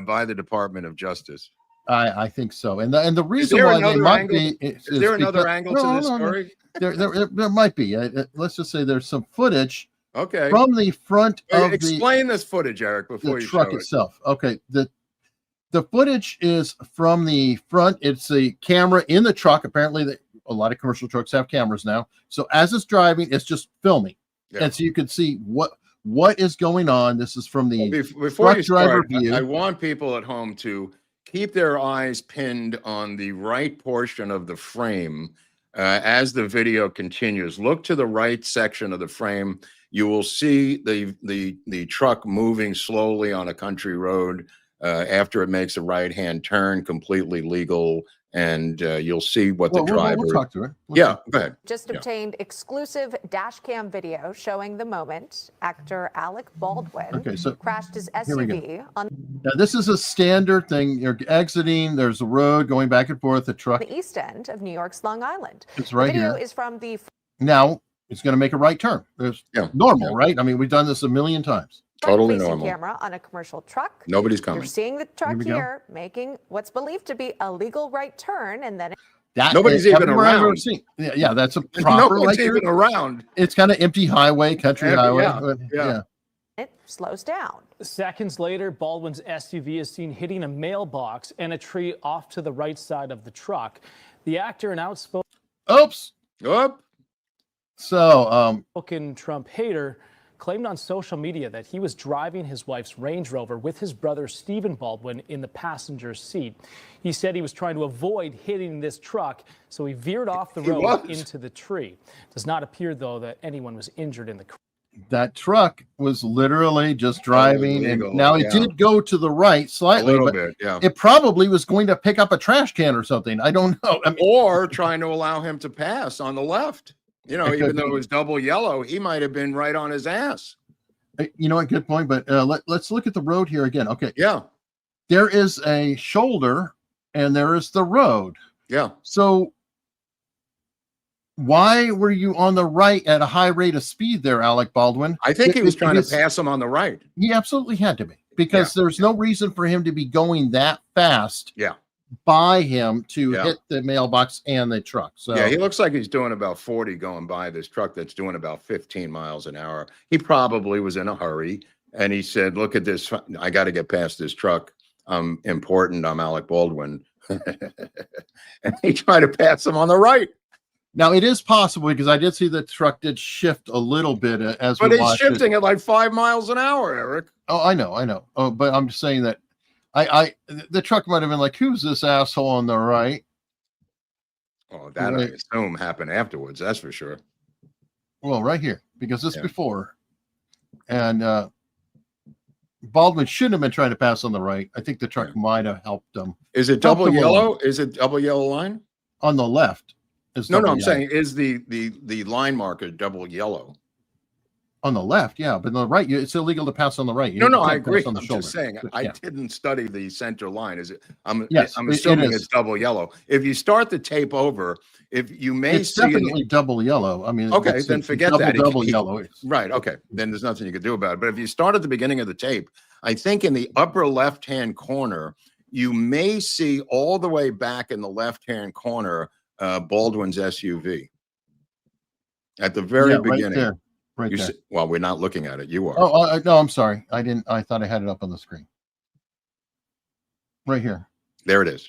by the Department of Justice. I think so. And the reason there why they another might angle? be Is there another angle to this story? There might be. Let's just say there's some footage Okay. from the front of Explain this footage, Eric, before the you truck show it. itself. Okay. The footage is from the front. It's a camera in the truck. Apparently, a lot of commercial trucks have cameras now. So as it's driving, it's just filming, and so you can see what is going on. This is from the Before truck you driver start, view. I want people at home to keep their eyes pinned on the right portion of the frame as the video continues. Look to the right section of the frame. You will see the truck moving slowly on a country road after it makes a right-hand turn, completely legal, and you'll see what the driver. We'll talk to her. Go ahead. Just obtained exclusive dash cam video showing the moment actor Alec Baldwin crashed his SUV on Now, this is a standard thing. You're exiting. There's a road going back and forth. The truck. the east end of New York's Long Island. It's right the video here. is from the Now it's going to make a right turn. It's normal, right? I mean, we've done this a million times. Totally front-facing normal. camera on a commercial truck. Nobody's coming. You're seeing the truck Here we go. here making what's believed to be a legal right turn, and then Nobody's even everywhere I've ever around. seen. Yeah, that's a proper No one's right turn. even around. It's kind of empty highway, country highway. but yeah. it slows down. Seconds later, Baldwin's SUV is seen hitting a mailbox and a tree off to the right side of the truck. The actor, an outspoken Oops. So, Trump hater, claimed on social media that he was driving his wife's Range Rover with his brother Stephen Baldwin in the passenger seat. He said he was trying to avoid hitting this truck, so he veered off the road into the tree. Does not appear, though, that anyone was injured in the crash. That truck was literally just driving, illegal, and now it did go to the right slightly, A little but bit, yeah. it probably was going to pick up a trash can or something. I don't know. I mean, Or trying to allow him to pass on the left. You know, It could even though be. it was double yellow, he might have been right on his ass. you know what? Good point. But let's look at the road here again. Okay. Yeah. There is a shoulder, and there is the road. Yeah. So why were you on the right at a high rate of speed there, Alec Baldwin? I think he was trying to Because pass him on the right. He absolutely had to be, because there's no reason for him to be going that fast by him to hit the mailbox and the truck. So Yeah, he looks like he's doing about 40 going by this truck that's doing about 15 miles an hour. He probably was in a hurry, and he said, look at this. I got to get past this truck. I'm important. I'm Alec Baldwin. And he tried to pass him on the right. now it is possible, because I did see the truck did shift a little bit as But we he's watched shifting it. at like 5 miles an hour, Eric. Oh, I know. Oh, but I'm just saying that the truck might have been like, who's this asshole on the right? Oh, that I assume happened afterwards. That's for sure. Well, right here, because this before, and Baldwin shouldn't have been trying to pass on the right. I think the truck might have helped him. Is it double yellow? Is it double yellow line? On the left. No, I'm saying, is the line marker double yellow? On the left, yeah, but on the right, it's illegal to pass on the right. No, I can't pass agree. on the I'm shoulder. just saying, But, I didn't study the center line. Is it? I'm Yes, assuming it is. it's double yellow. If you start the tape over, if you may It's see definitely double yellow. I mean, okay, it's then forget that. double yellow. Right. Okay. Then there's nothing you could do about it. But if you start at the beginning of the tape, I think in the upper left-hand corner, you may see all the way back in the left-hand corner, Baldwin's SUV. At the very beginning. Right there. Right there. Well, we're not looking at it. You are. Oh, no, I'm sorry. I didn't. I thought I had it up on the screen. Right here. There it is.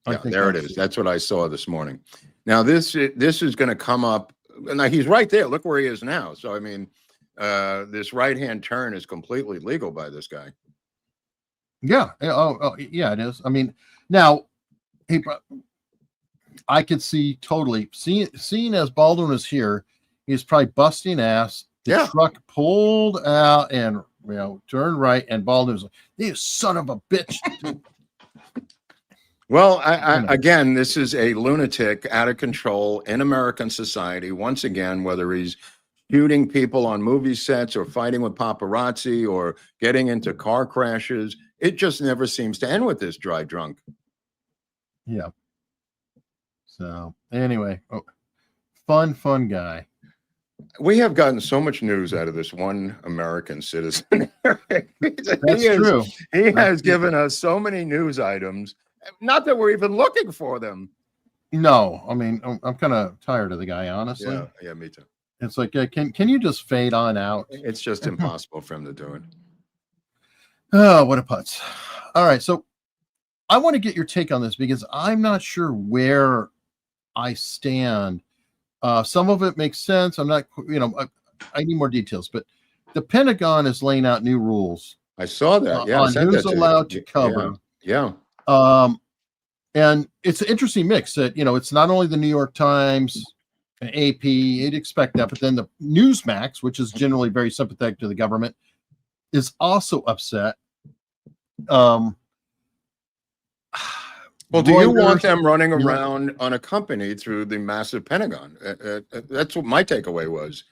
I Yeah, think there it that's- is. That's what I saw this morning. Now this is going to come up. Now he's right there. Look where he is now. So I mean, this right-hand turn is completely legal by this guy. Yeah. Oh, yeah, it is. I mean, now, I could see totally seeing as Baldwin is here, he's probably busting ass. The truck pulled out and turned right, and Baldwin's like, "You son of a bitch." Well, again, this is a lunatic out of control in American society. Once again, whether he's shooting people on movie sets or fighting with paparazzi or getting into car crashes, it just never seems to end with this dry drunk. Yeah. So anyway, fun guy. We have gotten so much news out of this one American citizen. That's true. He has given us so many news items. Not that we're even looking for them. No, I mean, I'm kind of tired of the guy, honestly. Yeah, me too. It's like, can you just fade on out? It's just impossible for him to do it. Oh, what a putz. All right, so I want to get your take on this because I'm not sure where I stand. Some of it makes sense. I'm not, I need more details, but the Pentagon is laying out new rules. I saw that. Yeah, on who's allowed to cover. Yeah. And it's an interesting mix that, it's not only the New York Times, AP, you'd expect that, but then the Newsmax, which is generally very sympathetic to the government, is also upset. Well, do you want them running around unaccompanied through the massive Pentagon? That's what my takeaway was.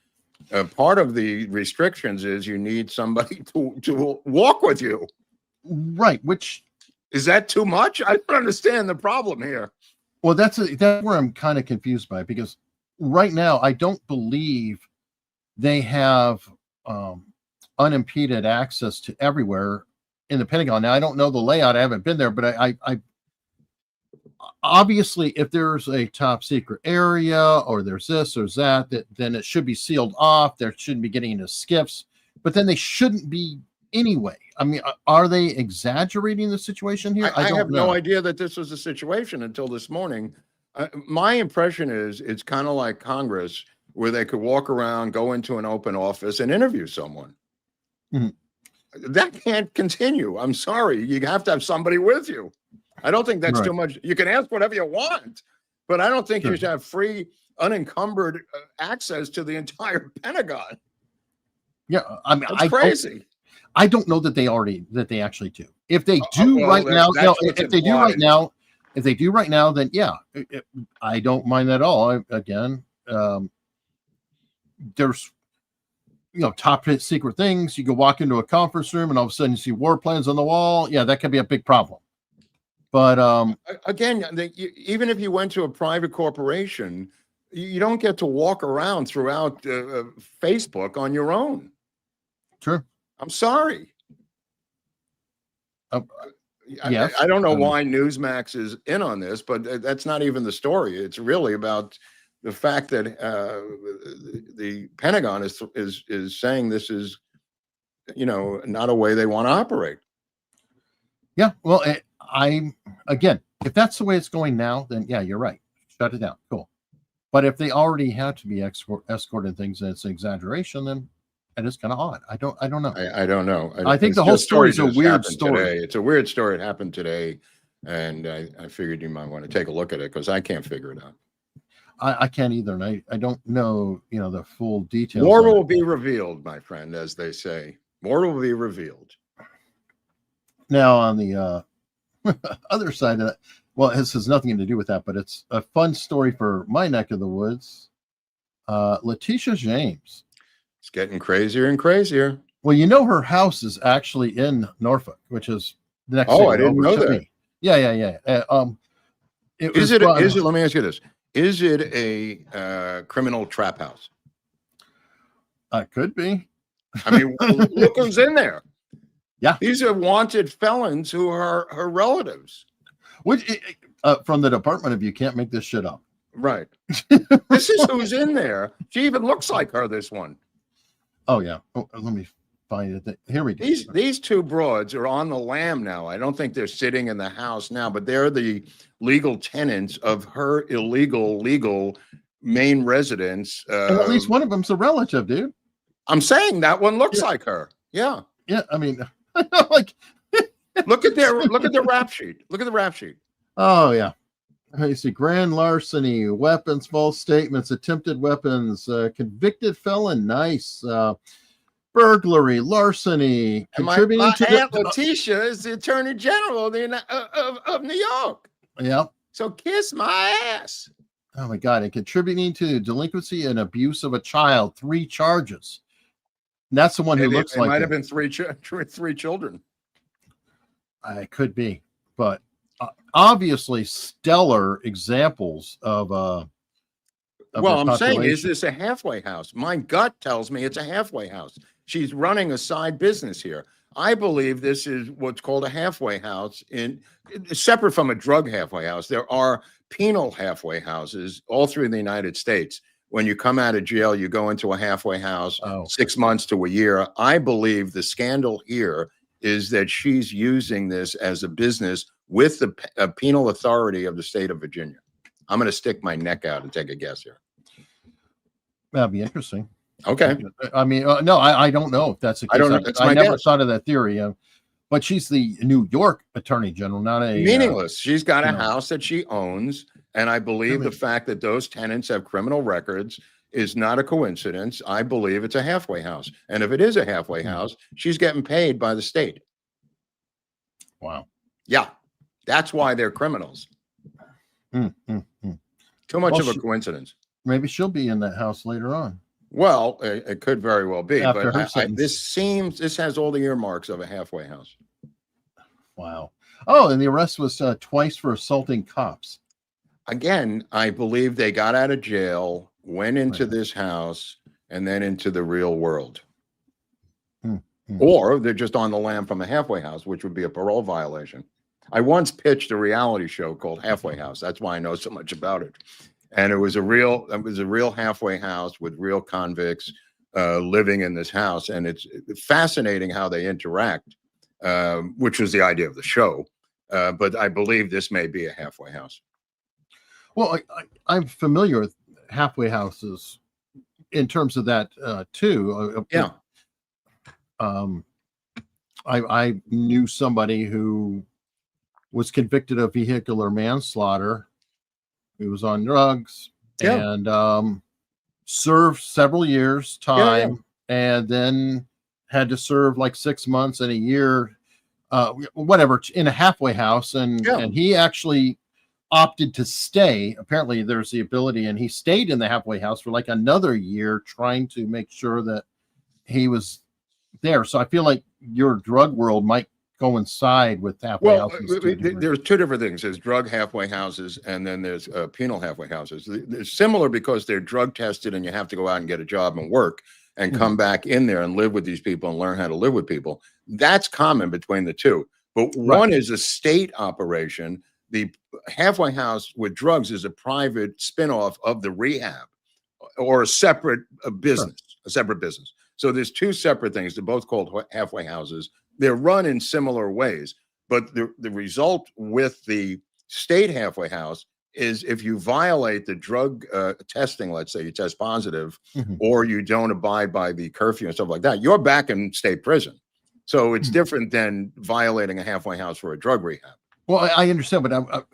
Part of the restrictions is you need somebody to walk with you. Right, which... Is that too much? I don't understand the problem here. Well, that's where I'm kind of confused by, because right now I don't believe they have unimpeded access to everywhere in the Pentagon. Now, I don't know the layout. I haven't been there, but I obviously, if there's a top secret area or there's this or that, then it should be sealed off. There shouldn't be getting into skiffs, but then they shouldn't be anyway. I mean, are they exaggerating the situation here? I have no idea that this was a situation until this morning. My impression is it's kind of like Congress, where they could walk around, go into an open office and interview someone. Mm-hmm. That can't continue. I'm sorry. You have to have somebody with you. I don't think that's too much. You can ask whatever you want, but I don't think you should have free, unencumbered access to the entire Pentagon. Yeah, I mean, that's crazy. I don't know that they actually do. If they do if they do right now, then yeah, I don't mind that at all. There's top secret things. You can walk into a conference room and all of a sudden you see war plans on the wall. Yeah, that could be a big problem. But again, even if you went to a private corporation, you don't get to walk around throughout Facebook on your own. True. I'm sorry. Yes. I don't know why Newsmax is in on this, but that's not even the story. It's really about the fact that the Pentagon is saying this is, not a way they want to operate. Yeah. Well, if that's the way it's going now, then yeah, you're right. Shut it down. Cool. But if they already had to be escorting things and it's an exaggeration, then it is kind of odd. I don't know. I don't know. I think the whole story is a weird story. Today. It's a weird story. It happened today. And I figured you might want to take a look at it because I can't figure it out. I can't either. And I don't know, the full details. More will be revealed, my friend, as they say. More will be revealed. Now, on the other side of that, well, this has nothing to do with that, but it's a fun story for my neck of the woods. Letitia James. It's getting crazier and crazier. Well, her house is actually in Norfolk, which is the next. Oh, I didn't know that. Yeah. Is it? Let me ask you this: is it a criminal trap house? Could be. I mean, look who's in there. Yeah, these are wanted felons who are her relatives. Which, from the Department of, you can't make this shit up. Right. This is who's in there. She even looks like her. This one. Oh yeah. Oh, let me find it. Here we go. These two broads are on the lam now. I don't think they're sitting in the house now, but they're the legal tenants of her legal main residence. And at least one of them's a relative, dude. I'm saying that one looks like her. Yeah. Yeah. I mean, like, look at their rap sheet. Look at the rap sheet. Oh yeah. You see grand larceny, weapons, false statements, attempted weapons, convicted felon, nice, burglary, larceny, contributing my to Aunt Letitia is the Attorney General of New York. Yeah. So kiss my ass. Oh my God. And contributing to delinquency and abuse of a child, 3 charges. And that's the one who looks like it might have been three children. It could be, but obviously stellar examples of well, I'm saying, is this a halfway house? My gut tells me it's a halfway house. She's running a side business here. I believe this is what's called a halfway house, separate from a drug halfway house. There are penal halfway houses all through the United States. When you come out of jail, you go into a halfway house, 6 months to a year. I believe the scandal here is that she's using this as a business with the penal authority of the state of Virginia. I'm going to stick my neck out and take a guess here. That'd be interesting. Okay. I mean, no, I don't know if that's the case. I don't know. I never thought of that theory. But she's the New York Attorney General, not a meaningless. She's got a house that she owns, and I believe the fact that those tenants have criminal records is not a coincidence. I believe it's a halfway house, and if it is a halfway house, she's getting paid by the state. Wow. Yeah, that's why they're criminals. Too much of a coincidence. Maybe she'll be in that house later on. Well, it could very well be, After but this has all the earmarks of a halfway house. Wow. Oh, and the arrest was twice for assaulting cops. Again, I believe they got out of jail, went into this house, and then into the real world. Or they're just on the lam from a halfway house, which would be a parole violation. I once pitched a reality show called Halfway House. That's why I know so much about it. And it was a real halfway house with real convicts living in this house. And it's fascinating how they interact, which was the idea of the show. But I believe this may be a halfway house. Well, I'm familiar with halfway houses in terms of that too. Yeah. I knew somebody who was convicted of vehicular manslaughter. He was on drugs and served several years time and then had to serve like 6 months and a year, whatever, in a halfway house. And he actually opted to stay. Apparently there's the ability, and he stayed in the halfway house for like another year trying to make sure that he was there. So I feel like your drug world might coincide with halfway houses. There's two different things. There's drug halfway houses, and then there's penal halfway houses. They're similar because they're drug tested, and you have to go out and get a job and work and come back in there and live with these people and learn how to live with people. That's common between the two. But one is a state operation. The halfway house with drugs is a private spinoff of the rehab or a separate business, a separate business. So there's two separate things. They're both called halfway houses. They're run in similar ways, but the result with the state halfway house is if you violate the drug testing, let's say you test positive, or you don't abide by the curfew and stuff like that, you're back in state prison. So it's different than violating a halfway house for a drug rehab. Well, I understand, but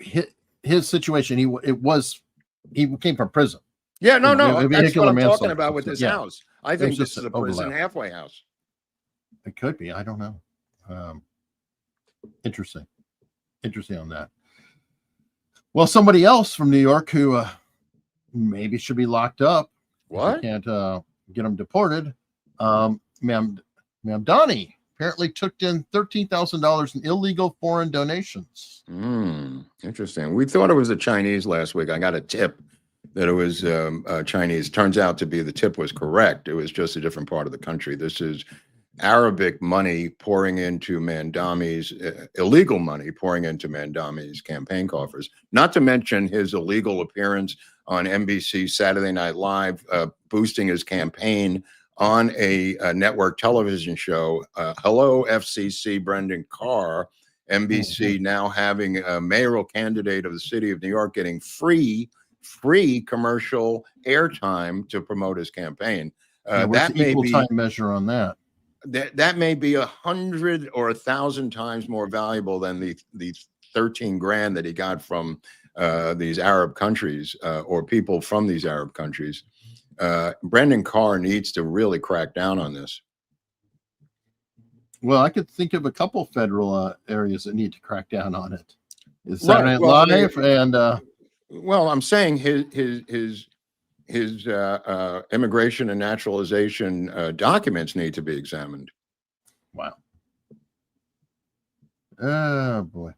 his situation, he came from prison. Yeah, no, that's what I'm talking about with this house. I think this is a prison halfway house. It could be. I don't know. Interesting on that. Well, somebody else from New York who maybe should be locked up. What? Can't get them deported. Ma'am Donnie apparently took in $13,000 in illegal foreign donations. Interesting. We thought it was the Chinese last week. I got a tip that it was Chinese. Turns out to be the tip was correct. It was just a different part of the country. This is Arabic money pouring into Mandami's, illegal money pouring into Mandami's campaign coffers, not to mention his illegal appearance on NBC Saturday Night Live, boosting his campaign on a network television show. Hello, FCC, Brendan Carr, NBC now having a mayoral candidate of the city of New York getting free commercial airtime to promote his campaign. That may be time measure on that. That may be 100 or 1,000 times more valuable than the 13 grand that he got from these Arab countries or people from these Arab countries. Brendan Carr needs to really crack down on this. Well, I could think of a couple federal areas that need to crack down on it. Is Saturday Night Live and well, I'm saying his immigration and naturalization documents need to be examined. Wow. Oh boy.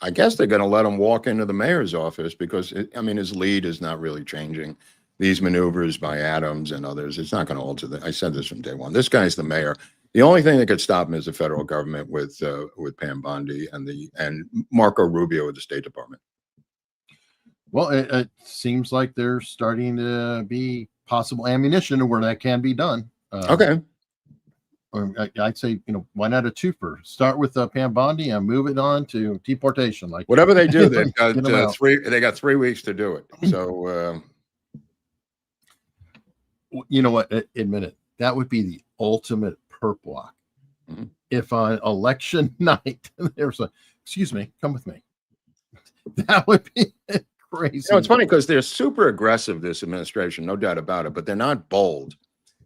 I guess they're going to let him walk into the mayor's office because his lead is not really changing. These maneuvers by Adams and others, it's not going to alter that. I said this from day one. This guy's the mayor. The only thing that could stop him is the federal government with Pam Bondi and Marco Rubio with the State Department. Well, it seems like there's starting to be possible ammunition where that can be done. Okay. I'd say, why not a twofer? Start with Pam Bondi and move it on to deportation. Like whatever they do, they've got They got 3 weeks to do it. So, you know what? Admit it. That would be the ultimate perp walk. Mm-hmm. If on election night there's excuse me, come with me. That would be crazy. It's funny because they're super aggressive, this administration, no doubt about it, but they're not bold.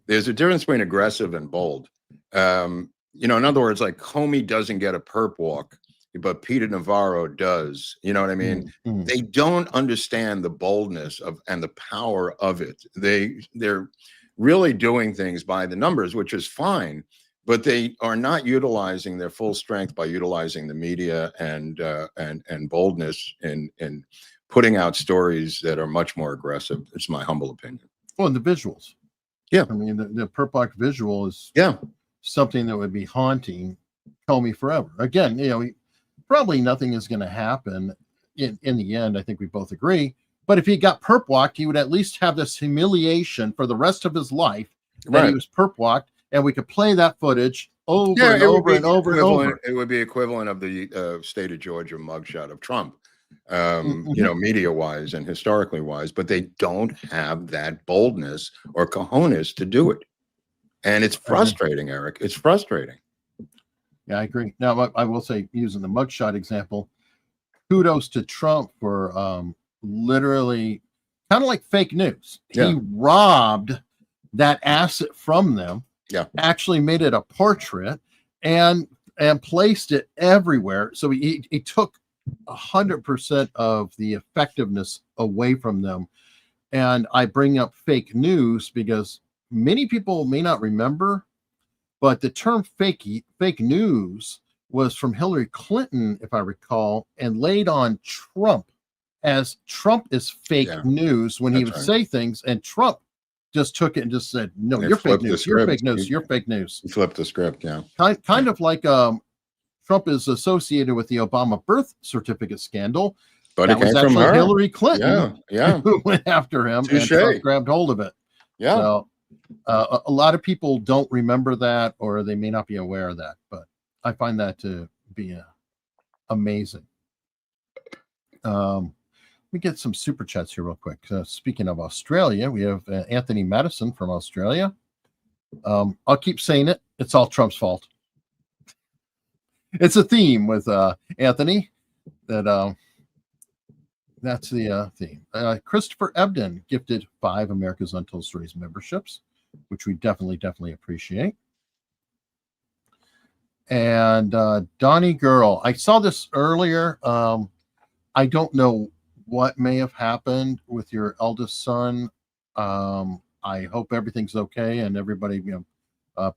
There's a difference between aggressive and bold. In other words, like Comey doesn't get a perp walk, but Peter Navarro does. You know what I mean? Mm-hmm. They don't understand the boldness and the power of it. They're really doing things by the numbers, which is fine, but they are not utilizing their full strength by utilizing the media and boldness in putting out stories that are much more aggressive. It's my humble opinion. Well, and the visuals. Yeah. I mean, the perp walk visual is something that would be haunting Comey forever. Again, probably nothing is going to happen in the end. I think we both agree. But if he got perp walked, he would at least have this humiliation for the rest of his life that he was perp walked, and we could play that footage over and over and over and over. It would be equivalent of the state of Georgia mugshot of Trump, media-wise and historically wise, but they don't have that boldness or cojones to do it. And it's frustrating, Eric. It's frustrating. Yeah, I agree. Now, I will say, using the mugshot example, kudos to Trump for literally kind of like fake news. Yeah. He robbed that asset from them, actually made it a portrait and placed it everywhere. So he took 100% of the effectiveness away from them. And I bring up fake news because many people may not remember, but the term fake news was from Hillary Clinton, if I recall, and laid on Trump as Trump is fake news when he would say things, and Trump just took it and just said, no, you're fake news, you're fake news, you're fake news. He flipped the script, yeah. Kind of like Trump is associated with the Obama birth certificate scandal. But that it came was actually from her. Hillary Clinton Yeah. who went after him and Trump grabbed hold of it. Yeah. So a lot of people don't remember that, or they may not be aware of that, but I find that to be amazing. Let me get some super chats here real quick. Speaking of Australia, we have Anthony Madison from Australia. I'll keep saying it. It's all Trump's fault. It's a theme with Anthony that that's the theme. Christopher Ebden gifted 5 America's Untold Stories memberships, which we definitely appreciate. And Donnie Girl, I saw this earlier. I don't know what may have happened with your eldest son. I hope everything's okay, and everybody,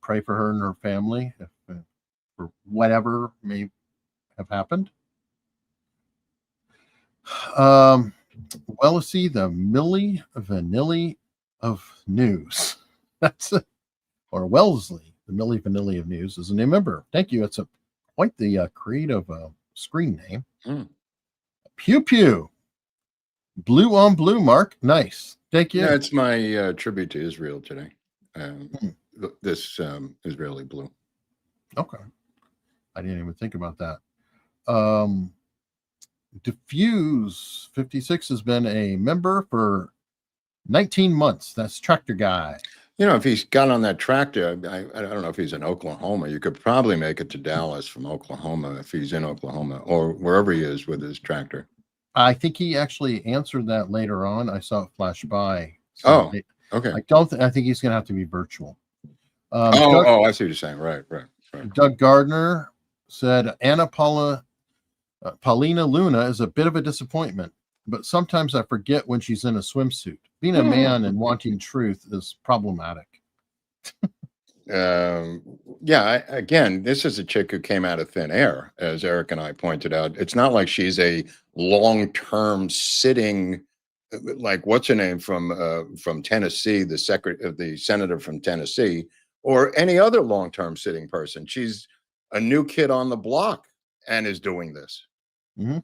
pray for her and her family for whatever may have happened. Well, let's see, the Milli Vanilli of News. That's it. Or Wellesley, the Milli Vanilli of News, is a new member. Thank you. It's quite the creative screen name. Pew Pew. Blue on blue, Mark. Nice. Thank you. Yeah, it's my tribute to Israel today. this Israeli blue. Okay. I didn't even think about that. Diffuse 56 has been a member for 19 months. That's Tractor Guy. You know, if he's got on that tractor, I don't know if he's in Oklahoma. You could probably make it to Dallas from Oklahoma if he's in Oklahoma or wherever he is with his tractor. I think he actually answered that later on. I saw it flash by. So okay. I think he's going to have to be virtual. I see what you're saying. Right. Doug Gardner said Paulina Luna is a bit of a disappointment, but sometimes I forget when she's in a swimsuit. Being a man and wanting truth is problematic. Again, this is a chick who came out of thin air, as Eric and I pointed out. It's not like she's a long-term sitting, like what's her name from Tennessee, the senator from Tennessee, or any other long-term sitting person. She's a new kid on the block and is doing this. Mm-hmm.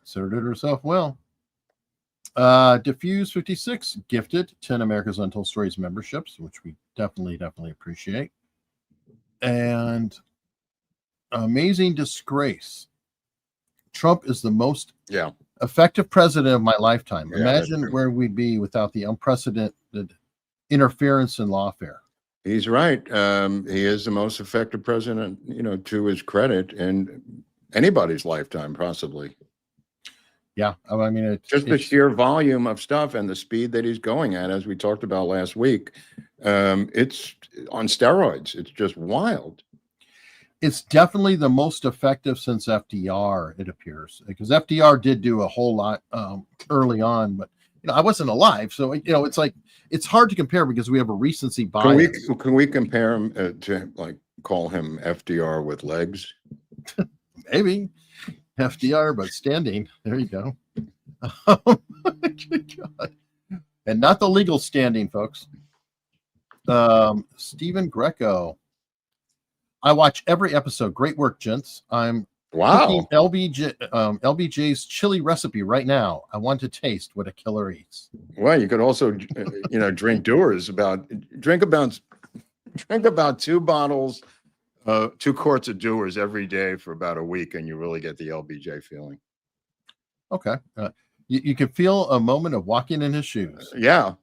Asserted herself well. Diffuse 56 gifted 10 America's Untold Stories memberships, which we definitely appreciate. And Amazing Disgrace. Trump is the most effective president of my lifetime. Imagine where we'd be without the unprecedented interference in lawfare. He's right. He is the most effective president, to his credit, in anybody's lifetime, possibly. Yeah, I mean, it's the sheer volume of stuff and the speed that he's going at, as we talked about last week. It's on steroids. It's just wild. It's definitely the most effective since FDR, it appears, because FDR did do a whole lot early on, but I wasn't alive, so it's like it's hard to compare because we have a recency bias. Can we compare him to call him FDR with legs? Maybe. FDR, but standing. There you go. Good God. And not the legal standing, folks. Stephen Greco. I watch every episode. Great work, gents. I'm cooking LBJ's chili recipe right now. I want to taste what a killer eats. Well, you could also, drink about 2 bottles. 2 quarts of Dewar's every day for about a week, and you really get the LBJ feeling. Okay. You can feel a moment of walking in his shoes. Yeah.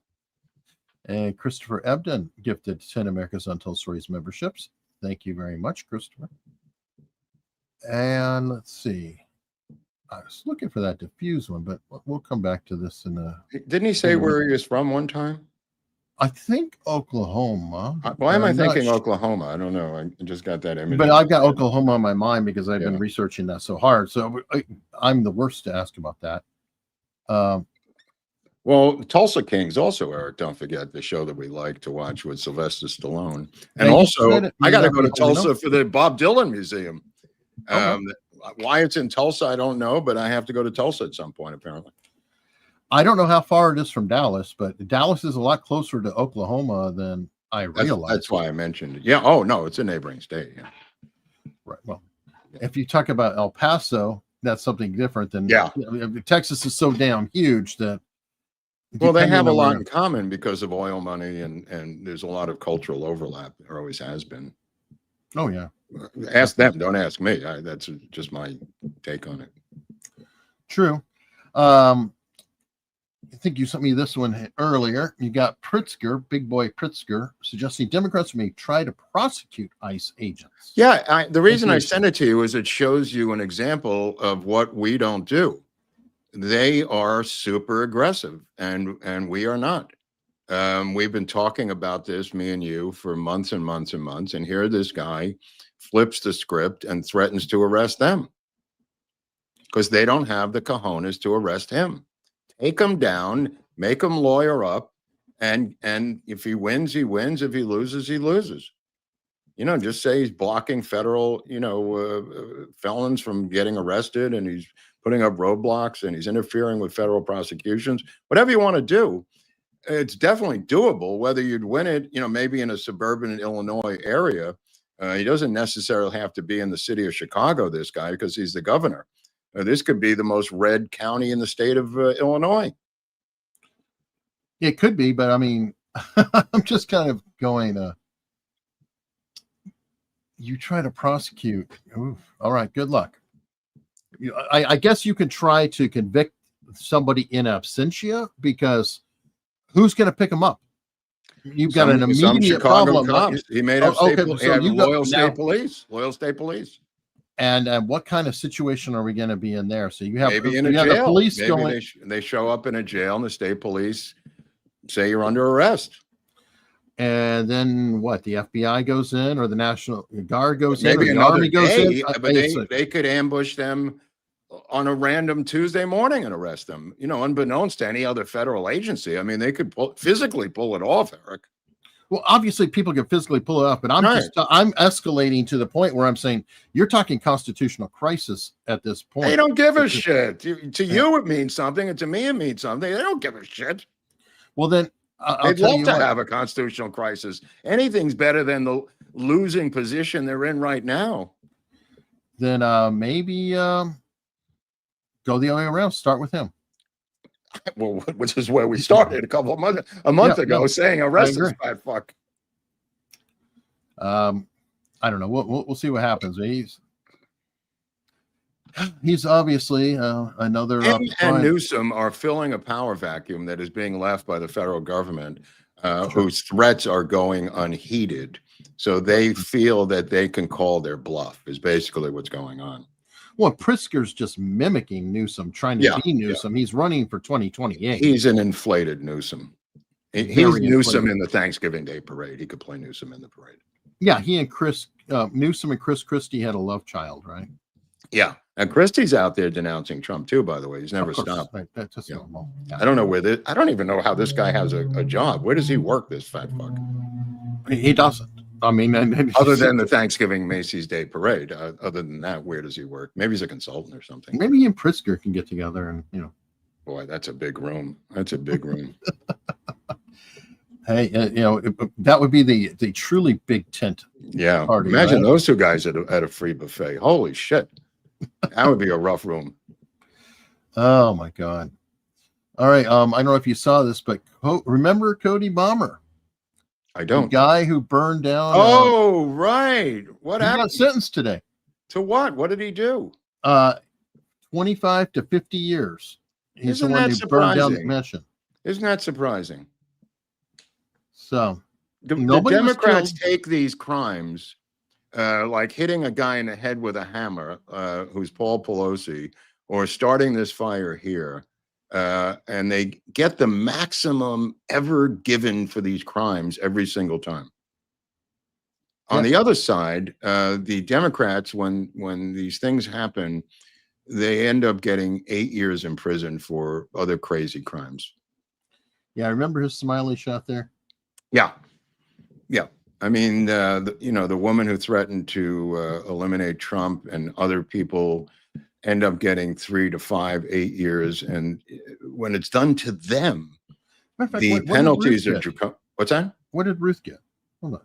And Christopher Ebden gifted 10 America's Untold Stories memberships. Thank you very much, Christopher. And let's see. I was looking for that diffuse one, but we'll come back to this in a... Didn't he say where he was from one time? I think Oklahoma. Why am I thinking Oklahoma? I don't know. I just got that image. But I've got Oklahoma on my mind because I've been researching that so hard. So I'm the worst to ask about that. Well, Tulsa Kings also, Eric, don't forget the show that we like to watch with Sylvester Stallone. And also, I got to go to Tulsa for the Bob Dylan Museum. Why it's in Tulsa, I don't know, but I have to go to Tulsa at some point, apparently. I don't know how far it is from Dallas, but Dallas is a lot closer to Oklahoma than I realized. That's why I mentioned it. Yeah. Oh, no, it's a neighboring state. Yeah. Right. Well, if you talk about El Paso, that's something different than Texas is so damn huge that. Well, they have a lot in common because of oil money, and there's a lot of cultural overlap. There always has been. Oh, yeah. Ask them. Don't ask me. That's just my take on it. True. I think you sent me this one earlier. You got Pritzker, big boy Pritzker, suggesting Democrats may try to prosecute ICE agents. Yeah, the reason I sent it to you is it shows you an example of what we don't do. They are super aggressive, and we are not. We've been talking about this, me and you, for months and months and months, and here this guy flips the script and threatens to arrest them because they don't have the cojones to arrest him. Take him down, make him lawyer up, and if he wins, he wins. If he loses, he loses. Just say he's blocking federal, felons from getting arrested, and he's putting up roadblocks, and he's interfering with federal prosecutions. Whatever you want to do, it's definitely doable. Whether you'd win it, maybe in a suburban Illinois area. He doesn't necessarily have to be in the city of Chicago, this guy, because he's the governor. This could be the most red county in the state of Illinois. It could be, but I mean, I'm just kind of going, you try to prosecute. Oof. All right, good luck. I guess you can try to convict somebody in absentia, because who's going to pick them up? You've got an immediate Chicago problem. cops. He may have loyal state police. And what kind of situation are we going to be in there? So you have maybe in a jail. The police maybe going. They show up in a jail, and the state police say you're under arrest. And then what? The FBI goes in, or the National Guard goes maybe in, or the Army goes in. But they could ambush them on a random Tuesday morning and arrest them. Unbeknownst to any other federal agency. I mean, they could physically pull it off, Eric. Well, obviously, people can physically pull it off, but I'm escalating to the point where I'm saying you're talking constitutional crisis at this point. They don't give a shit. To you, it means something, and to me, it means something. They don't give a shit. Well, then they'd love to have a constitutional crisis. Anything's better than the losing position they're in right now. Then maybe go the other way around. Start with him. Well, which is where we started a month ago, saying arrest this fat fuck. I don't know. We'll see what happens. He's obviously another. And Newsom are filling a power vacuum that is being left by the federal government, whose threats are going unheeded. So they feel that they can call their bluff. Is basically what's going on. Well, Pritzker's just mimicking Newsom, trying to be Newsom. He's running for 2028. He's an inflated Newsom. He's Newsom in the Thanksgiving Day parade. He could play Newsom in the parade. Yeah, he and Newsom and Chris Christie had a love child, right? Yeah, and Christie's out there denouncing Trump too. By the way, he's never stopped. Right. That's just normal. Yeah. I don't know I don't even know how this guy has a job. Where does he work? This fat fuck. He doesn't. I mean, other than the Thanksgiving Macy's Day Parade, other than that, where does he work? Maybe he's a consultant or something. Maybe he and Pritzker can get together and. Boy, that's a big room. That's a big room. Hey, that would be the truly big tent. Yeah, party, imagine those two guys at a free buffet. Holy shit, that would be a rough room. Oh my God! All right, I don't know if you saw this, but remember Cody Bomber? I don't. The guy who burned down. Oh, right. What happened? He got sentenced today. To what? What did he do? 25 to 50 years. He's Isn't the one that who burned down the surprising? mansion. Isn't that surprising? So the nobody was Democrats killed. take these crimes, like hitting a guy in the head with a hammer, who's Paul Pelosi, or starting this fire here, and they get the maximum ever given for these crimes every single time. On the other side, the Democrats, when these things happen, they end up getting 8 years in prison for other crazy crimes. Yeah, remember his smiley shot there? Yeah. Yeah. I mean, the woman who threatened to eliminate Trump and other people end up getting 3 to 5, 8 years. And when it's done to them, the penalties are draconian. What's that? What did Ruth get? Hold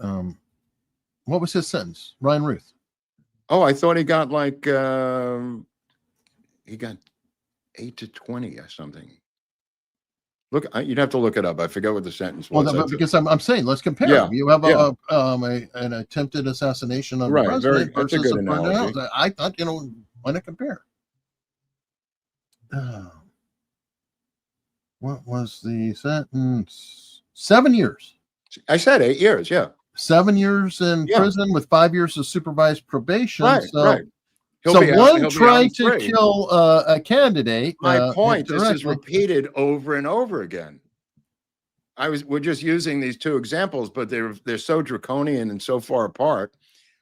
on. What was his sentence? Ryan Ruth. Oh, I thought he got like, he got 8 to 20 or something. Look, you'd have to look it up. I forget what the sentence was. Well, because I'm saying, let's compare. Yeah, You have an attempted assassination of the president versus a burned house. I thought, why not compare? What was the sentence? 7 years. I said 8 years. Yeah. 7 years in prison with 5 years of supervised probation. Right. Right. One tried to kill a candidate. My point, this is repeated over and over again. We're just using these two examples, but they're so draconian and so far apart.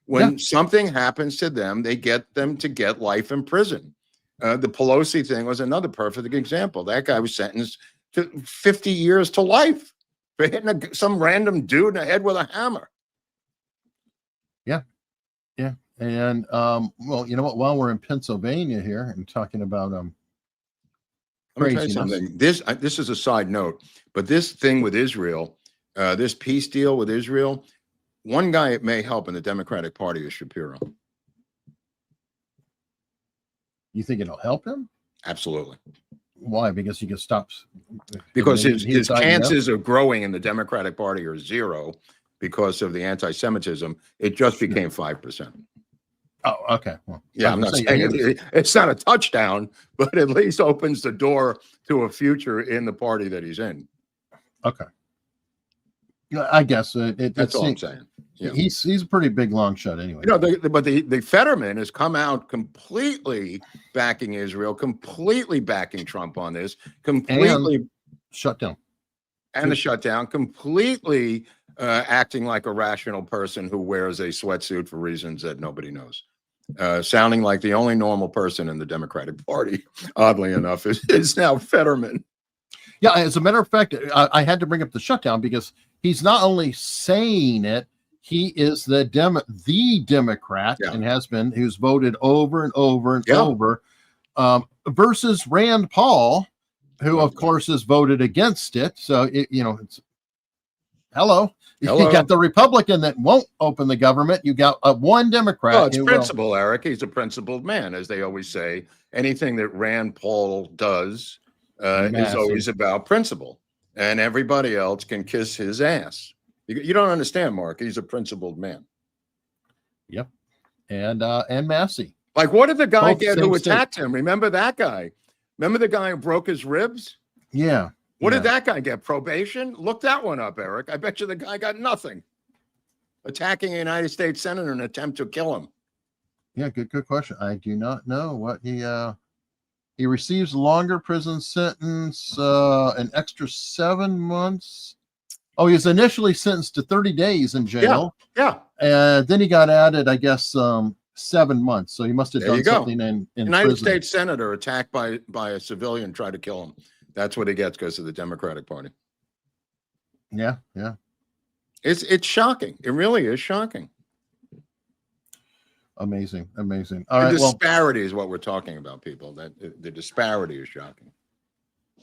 When something happens to them, they get them to get life in prison. The Pelosi thing was another perfect example. That guy was sentenced to 50 years to life for hitting some random dude in the head with a hammer. Yeah. Yeah. And well, you know what? While we're in Pennsylvania here and talking about let me tell you something. This is a side note, but this thing with Israel, this peace deal with Israel, one guy it may help in the Democratic Party is Shapiro. You think it'll help him? Absolutely. Why? Because he gets stopped. Because I mean, his chances of growing in the Democratic Party are zero because of the anti-Semitism. It just became 5%. Oh, okay. Well, yeah, I'm not saying it's not a touchdown, but at least opens the door to a future in the party that he's in. Okay. I guess that's all I'm saying. Yeah. He's a pretty big long shot anyway. You know, but the Fetterman has come out completely backing Israel, completely backing Trump on this, completely shutdown, and the shutdown, completely acting like a rational person who wears a sweatsuit for reasons that nobody knows. Sounding like the only normal person in the Democratic Party, oddly enough, is now Fetterman. Yeah, as a matter of fact, I had to bring up the shutdown because he's not only saying it, he is the Democrat and has been, who's voted over and over and over, versus Rand Paul, who of course has voted against it. So it's hello. You got the Republican that won't open the government. You got one Democrat. Oh, it's principle, Eric. He's a principled man, as they always say. Anything that Rand Paul does is always about principle, and everybody else can kiss his ass. You don't understand, Mark. He's a principled man. Yep, and Massey. Like, what did the guy get who attacked him? Remember that guy? Remember the guy who broke his ribs? Yeah. What did that guy get? Probation? Look that one up, Eric. I bet you the guy got nothing. Attacking a United States senator in an attempt to kill him. Yeah, good question. I do not know what he receives longer prison sentence, an extra 7 months. Oh, he was initially sentenced to 30 days in jail. Yeah. And then he got added, I guess, 7 months. So he must have done something in United prison. States senator attacked by a civilian, tried to kill him. That's what he gets because of the Democratic Party. Yeah. It's shocking. It really is shocking. Amazing. All the right. disparity is what we're talking about, people. That the disparity is shocking.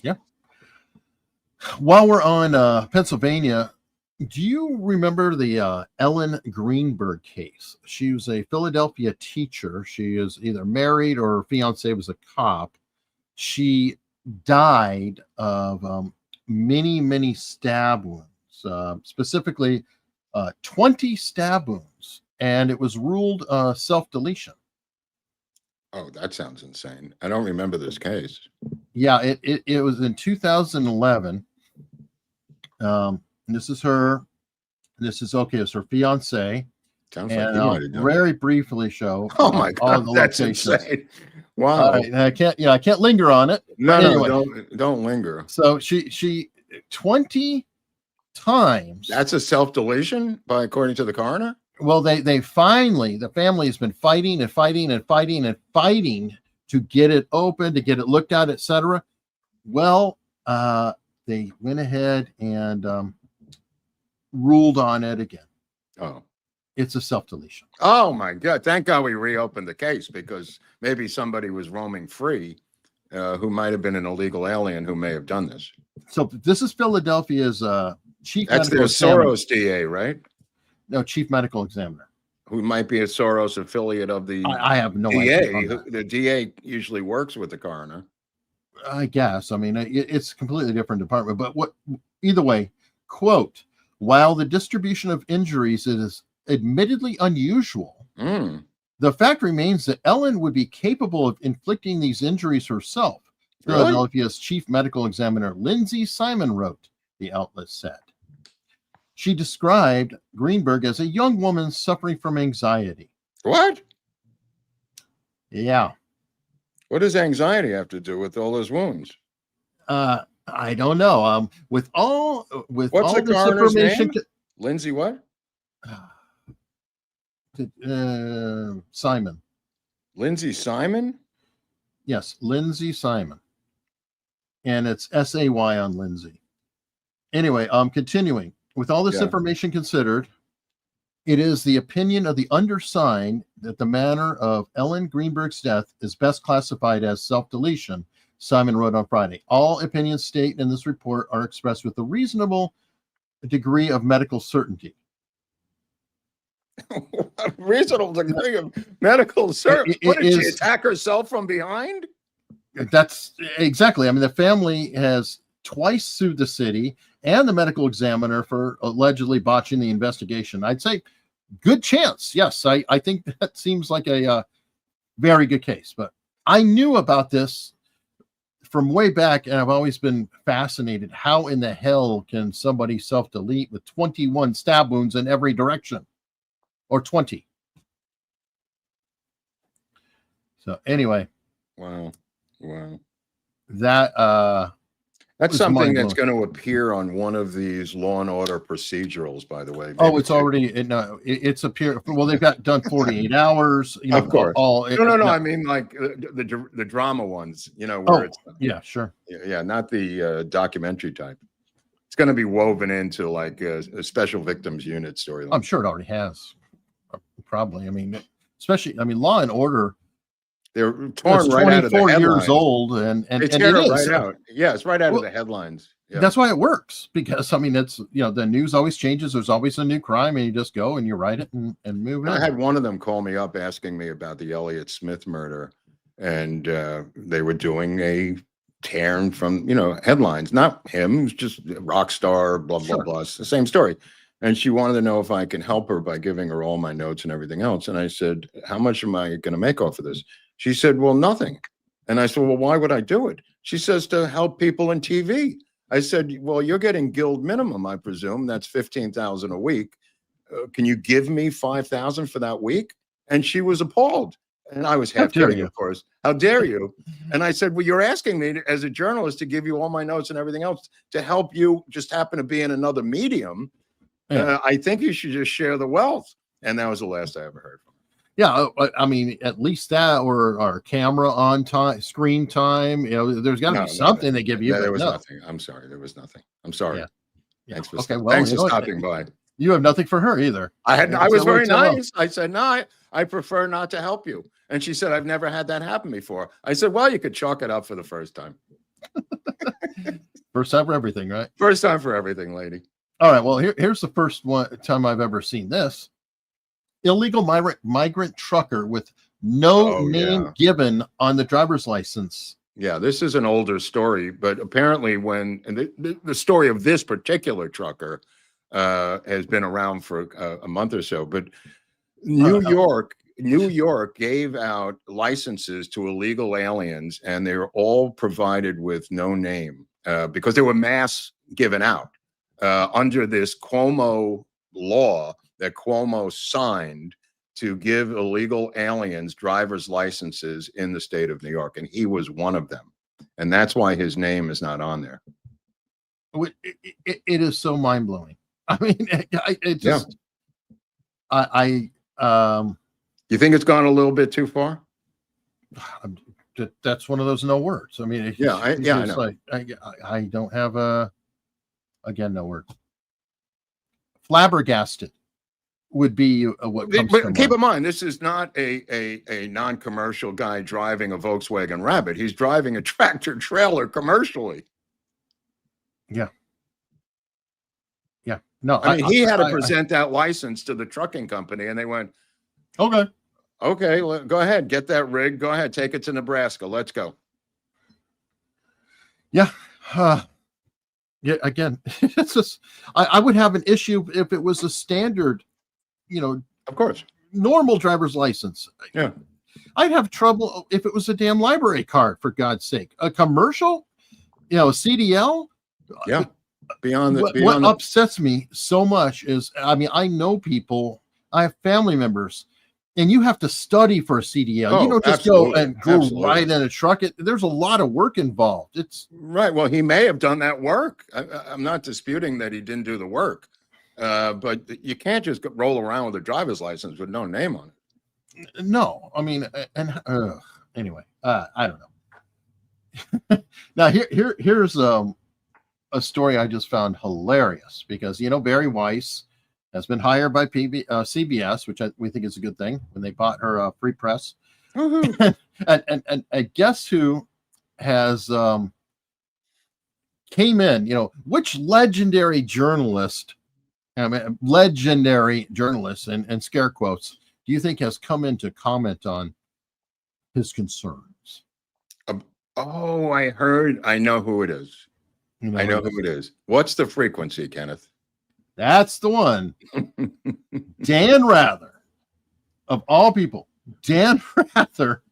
Yeah. While we're on Pennsylvania, do you remember the Ellen Greenberg case? She was a Philadelphia teacher. She is either married or her fiance was a cop. She died of many stab wounds, specifically 20 stab wounds, and it was ruled self-deletion. Oh, that sounds insane. I don't remember this case. Yeah, it was in 2011. This is her. It's her fiance. Sounds and like you might have done very briefly show. Oh my God, all the that's locations. insane. Wow. I can't linger on it. No, anyway, don't linger. So she 20 times. That's a self-deletion according to the coroner? Well, they finally, the family has been fighting to get it open, to get it looked at, etc. Well, they went ahead and ruled on it again. Oh. It's a self-deletion. Oh my God. Thank God we reopened the case, because maybe somebody was roaming free who might have been an illegal alien who may have done this. So this is Philadelphia's chief That's medical their examiner. Soros DA, right? No, chief medical examiner. Who might be a Soros affiliate of the I have no DA. idea on that. The DA usually works with the coroner. I guess. I mean, it's a completely different department. But either way, quote, while the distribution of injuries is admittedly unusual, the fact remains that Ellen would be capable of inflicting these injuries herself. Really? Philadelphia's chief medical examiner, Lindsay Simon, wrote, the outlet said. She described Greenberg as a young woman suffering from anxiety. What? Yeah. What does anxiety have to do with all those wounds? I don't know. What's the this coroner's information, name? Lindsay what? Simon. Lindsay Simon? Yes, Lindsay Simon. And it's S-A-Y on Lindsay. Anyway, continuing. With all this information considered, it is the opinion of the undersigned that the manner of Ellen Greenberg's death is best classified as self-deletion, Simon wrote on Friday. All opinions stated in this report are expressed with a reasonable degree of medical certainty. A reasonable degree of medical certainty. What, did she attack herself from behind? That's exactly. I mean, the family has twice sued the city and the medical examiner for allegedly botching the investigation. I'd say good chance. Yes, I think that seems like a very good case. But I knew about this from way back, and I've always been fascinated. How in the hell can somebody self-delete with 21 stab wounds in every direction? Or 20. So anyway. Wow. That's something that's going to appear on one of these Law and Order procedurals, by the way. Oh, it's already it's appeared. Well, they've got done 48 hours. You know, of course. No. I mean, like the drama ones. You know, where it's sure. Yeah, not the documentary type. It's going to be woven into like a special victims unit story. I'm sure it already has. Probably. I mean, especially. I mean, Law and Order. They're torn right out of the headlines. 24 years old, and they tear it right out. Yeah, it's right out of the headlines. Yeah. That's why it works, because I mean, it's the news always changes. There's always a new crime, and you just go and you write it and move on. I had one of them call me up asking me about the Elliott Smith murder, and they were doing a tear from headlines. Not him, it was just rock star, blah blah blah. It's the same story. And she wanted to know if I can help her by giving her all my notes and everything else. And I said, how much am I going to make off of this? She said, well, nothing. And I said, well, why would I do it? She says, to help people in TV. I said, well, you're getting guild minimum, I presume. That's $15,000 a week. Can you give me $5,000 for that week? And she was appalled. And I was half kidding, of course. How dare you? And I said, well, you're asking me as a journalist to give you all my notes and everything else to help you just happen to be in another medium. Yeah. I think you should just share the wealth. And that was the last I ever heard from her. Yeah, I mean, at least that, or our camera on time, screen time. There's got to be something they give you. There was nothing. I'm sorry, there was nothing. I'm sorry. Yeah. Thanks for stopping by. You have nothing for her either. I was very nice. I said, no, I prefer not to help you. And she said, I've never had that happen before. I said, well, you could chalk it up for the first time. First time for everything, right? First time for everything, lady. All right. Well, here's the first time I've ever seen this. Illegal migrant trucker with no name given on the driver's license. Yeah, this is an older story, but apparently the story of this particular trucker has been around for a month or so, but New York gave out licenses to illegal aliens, and they were all provided with no name because they were mass given out under this Cuomo law that Cuomo signed to give illegal aliens driver's licenses in the state of New York. And he was one of them. And that's why his name is not on there. It is so mind blowing. I mean, it just, you think it's gone a little bit too far? That's one of those no words. I mean, I know. Like, I don't have no words. Flabbergasted would be what comes to mind. Keep in mind, this is not a non-commercial guy driving a Volkswagen Rabbit. He's driving a tractor trailer commercially. Yeah. No, I mean, he had to present that license to the trucking company, and they went, okay, go ahead, get that rig. Go ahead, take it to Nebraska. Let's go. Yeah. Yeah. Again, it's just I would have an issue if it was a standard, of course, normal driver's license. Yeah. I'd have trouble if it was a damn library card, for God's sake. A commercial, a CDL. Yeah. What upsets me so much is, I mean, I know people, I have family members, and you have to study for a CDL. You don't just go right in a truck. There's a lot of work involved. It's right. Well, he may have done that work. I'm not disputing that he didn't do the work. But you can't just roll around with a driver's license with no name on it. No, I mean, anyway, I don't know. Now here's a story I just found hilarious because Barry Weiss has been hired by CBS, which we think is a good thing when they bought her free press. and guess who has came in? Which legendary journalist? Legendary journalist and scare quotes do you think has come in to comment on his concerns? Oh, I know who it is. I know who it is. What's the frequency, Kenneth? That's the one. Dan Rather, of all people, Dan Rather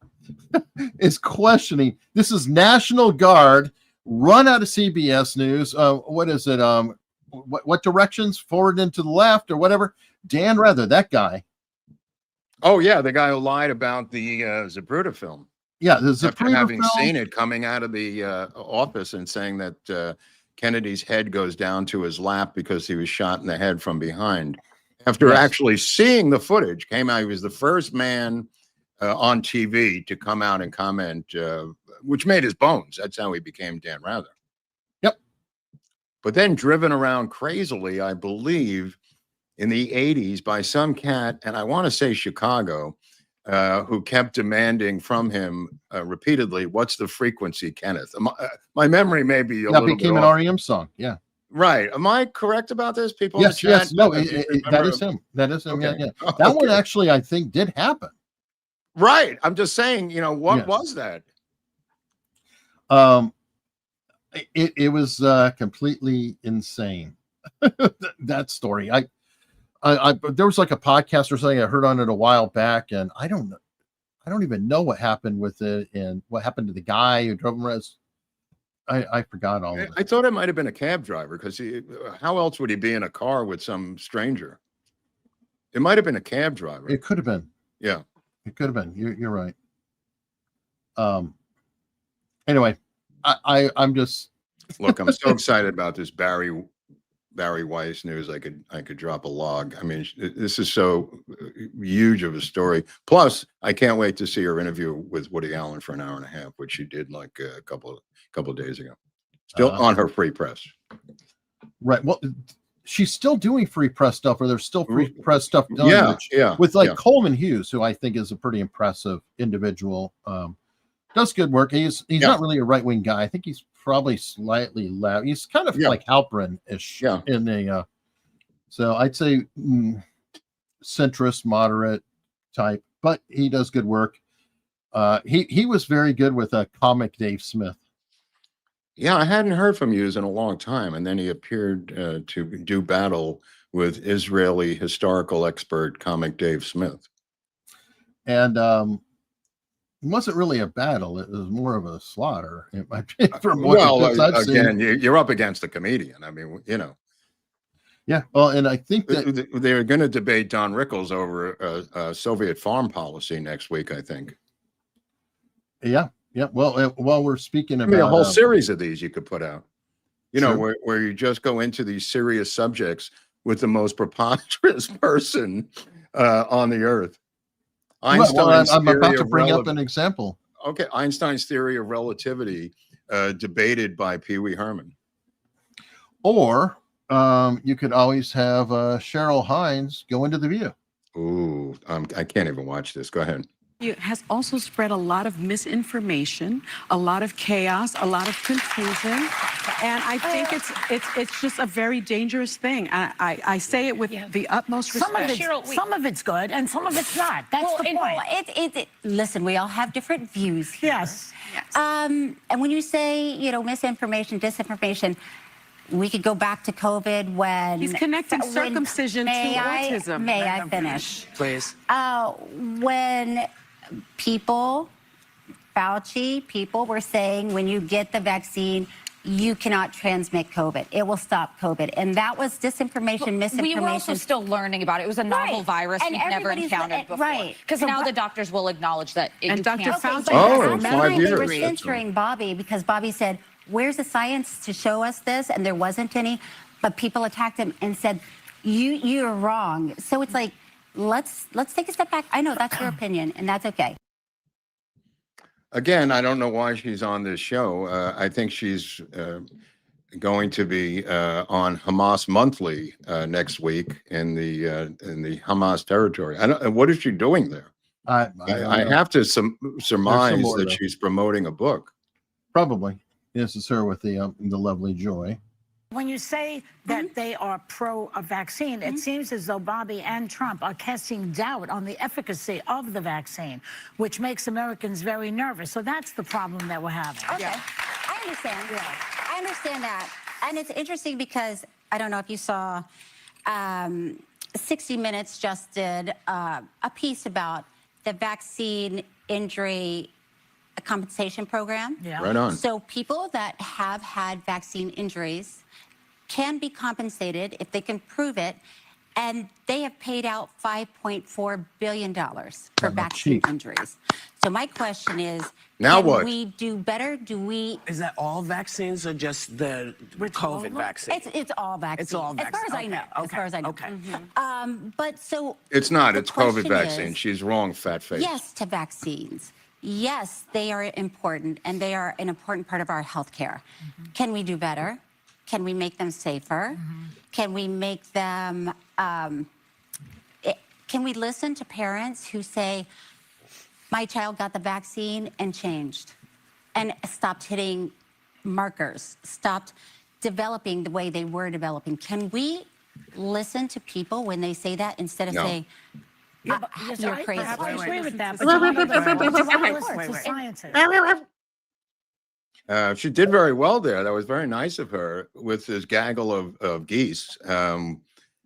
is questioning. This is National Guard, run out of CBS News. What is it? What directions? Forward and to the left or whatever. Dan Rather, that guy. Oh yeah, the guy who lied about the Zapruder film. Yeah, the Zapruder after having film. seen it, coming out of the office and saying that Kennedy's head goes down to his lap because he was shot in the head from behind. After actually seeing the footage, came out. He was the first man on TV to come out and comment, which made his bones. That's how he became Dan Rather. Yep. But then driven around crazily, I believe, in the 80s by some cat, and I want to say Chicago, who kept demanding from him repeatedly, "What's the frequency, Kenneth?" My memory may be a little bit became an off. REM song. Yeah. Right. Am I correct about this? People in the Yes, chat? yes. No, that is him. That is him. Okay. Yeah, yeah. That one actually, I think, did happen. Right. I'm just saying, what was that? It was completely insane. That story. I there was like a podcast or something I heard on it a while back, and I don't even know what happened with it and what happened to the guy who drove him around. I forgot all of it. I thought it might have been a cab driver because how else would he be in a car with some stranger? It might have been a cab driver. It could have been. Yeah. It could have been. You're right. Anyway, I'm just look. I'm so excited about this Barry Weiss news. I could drop a log. I mean, this is so huge of a story. Plus, I can't wait to see her interview with Woody Allen for an hour and a half, which she did like a couple of days ago. Still on her free press. Right. Well, she's still doing free press stuff, or there's still free press stuff done. Yeah. With like Coleman Hughes, who I think is a pretty impressive individual. Does good work. He's not really a right wing guy. I think he's probably slightly left. He's kind of like Halperin-ish in a. So I'd say centrist, moderate type, but he does good work. He was very good with comic Dave Smith. Yeah, I hadn't heard from Hughes in a long time, and then he appeared to do battle with Israeli historical expert comic Dave Smith. And it wasn't really a battle; it was more of a slaughter. It might be from what I've again, seen. You're up against a comedian. I mean, Yeah, well, and I think that they're going to debate Don Rickles over Soviet foreign policy next week. I think. Yeah. Well, while we're speaking about, a whole series of these you could put out. Where you just go into these serious subjects with the most preposterous person on the earth. Einstein's I'm about to bring up an example. Okay, Einstein's theory of relativity debated by Pee Wee Herman. Or you could always have Cheryl Hines go into The View. Ooh, I can't even watch this. Go ahead. It has also spread a lot of misinformation, a lot of chaos, a lot of confusion, and I think it's just a very dangerous thing. I say it with the utmost respect. Some of it's good and some of it's not. That's the point. Listen, we all have different views here. Yes. And when you say, misinformation, disinformation, we could go back to COVID when he's connecting circumcision to autism. May I finish? Please. When Fauci people were saying when you get the vaccine, you cannot transmit COVID. It will stop COVID. And that was disinformation, misinformation. We were also still learning about it. It was a novel virus we've never encountered before. Right. Because now the doctors will acknowledge that it and Dr. Fauci. They were censoring Bobby because Bobby said, where's the science to show us this? And there wasn't any. But people attacked him and said, you're wrong. So it's like, let's take a step back. I know that's your opinion, and that's okay. Again, I don't know why she's on this show. I think she's going to be on Hamas Monthly next week in the Hamas territory. What is she doing there? I have to surmise that she's promoting a book. Probably. This is her with the lovely Joy. When you say that they are pro-vaccine, it seems as though Bobby and Trump are casting doubt on the efficacy of the vaccine, which makes Americans very nervous. So that's the problem that we're having. Okay, I understand. I understand that. And it's interesting because I don't know if you saw 60 Minutes just did a piece about the vaccine injury compensation program. Yeah. Right on. So people that have had vaccine injuries can be compensated if they can prove it, and they have paid out $5.4 billion for vaccine injuries. So my question is, now can what? we do better? Do we? Is that all vaccines or just the COVID vaccine? It's all vaccines. It's all vaccines. As far as I know. As far as I know. Okay. But so It's not. the It's COVID question vaccine. is, She's wrong, fat face. yes to vaccines. Yes, they are important, and they are an important part of our health care. Can we do better? Can we make them safer? Can we make them, can we listen to parents who say, my child got the vaccine and changed, and stopped hitting markers, stopped developing the way they were developing? Can we listen to people when they say that instead of saying, you're crazy? I agree with that. She did very well there. That was very nice of her with this gaggle of geese.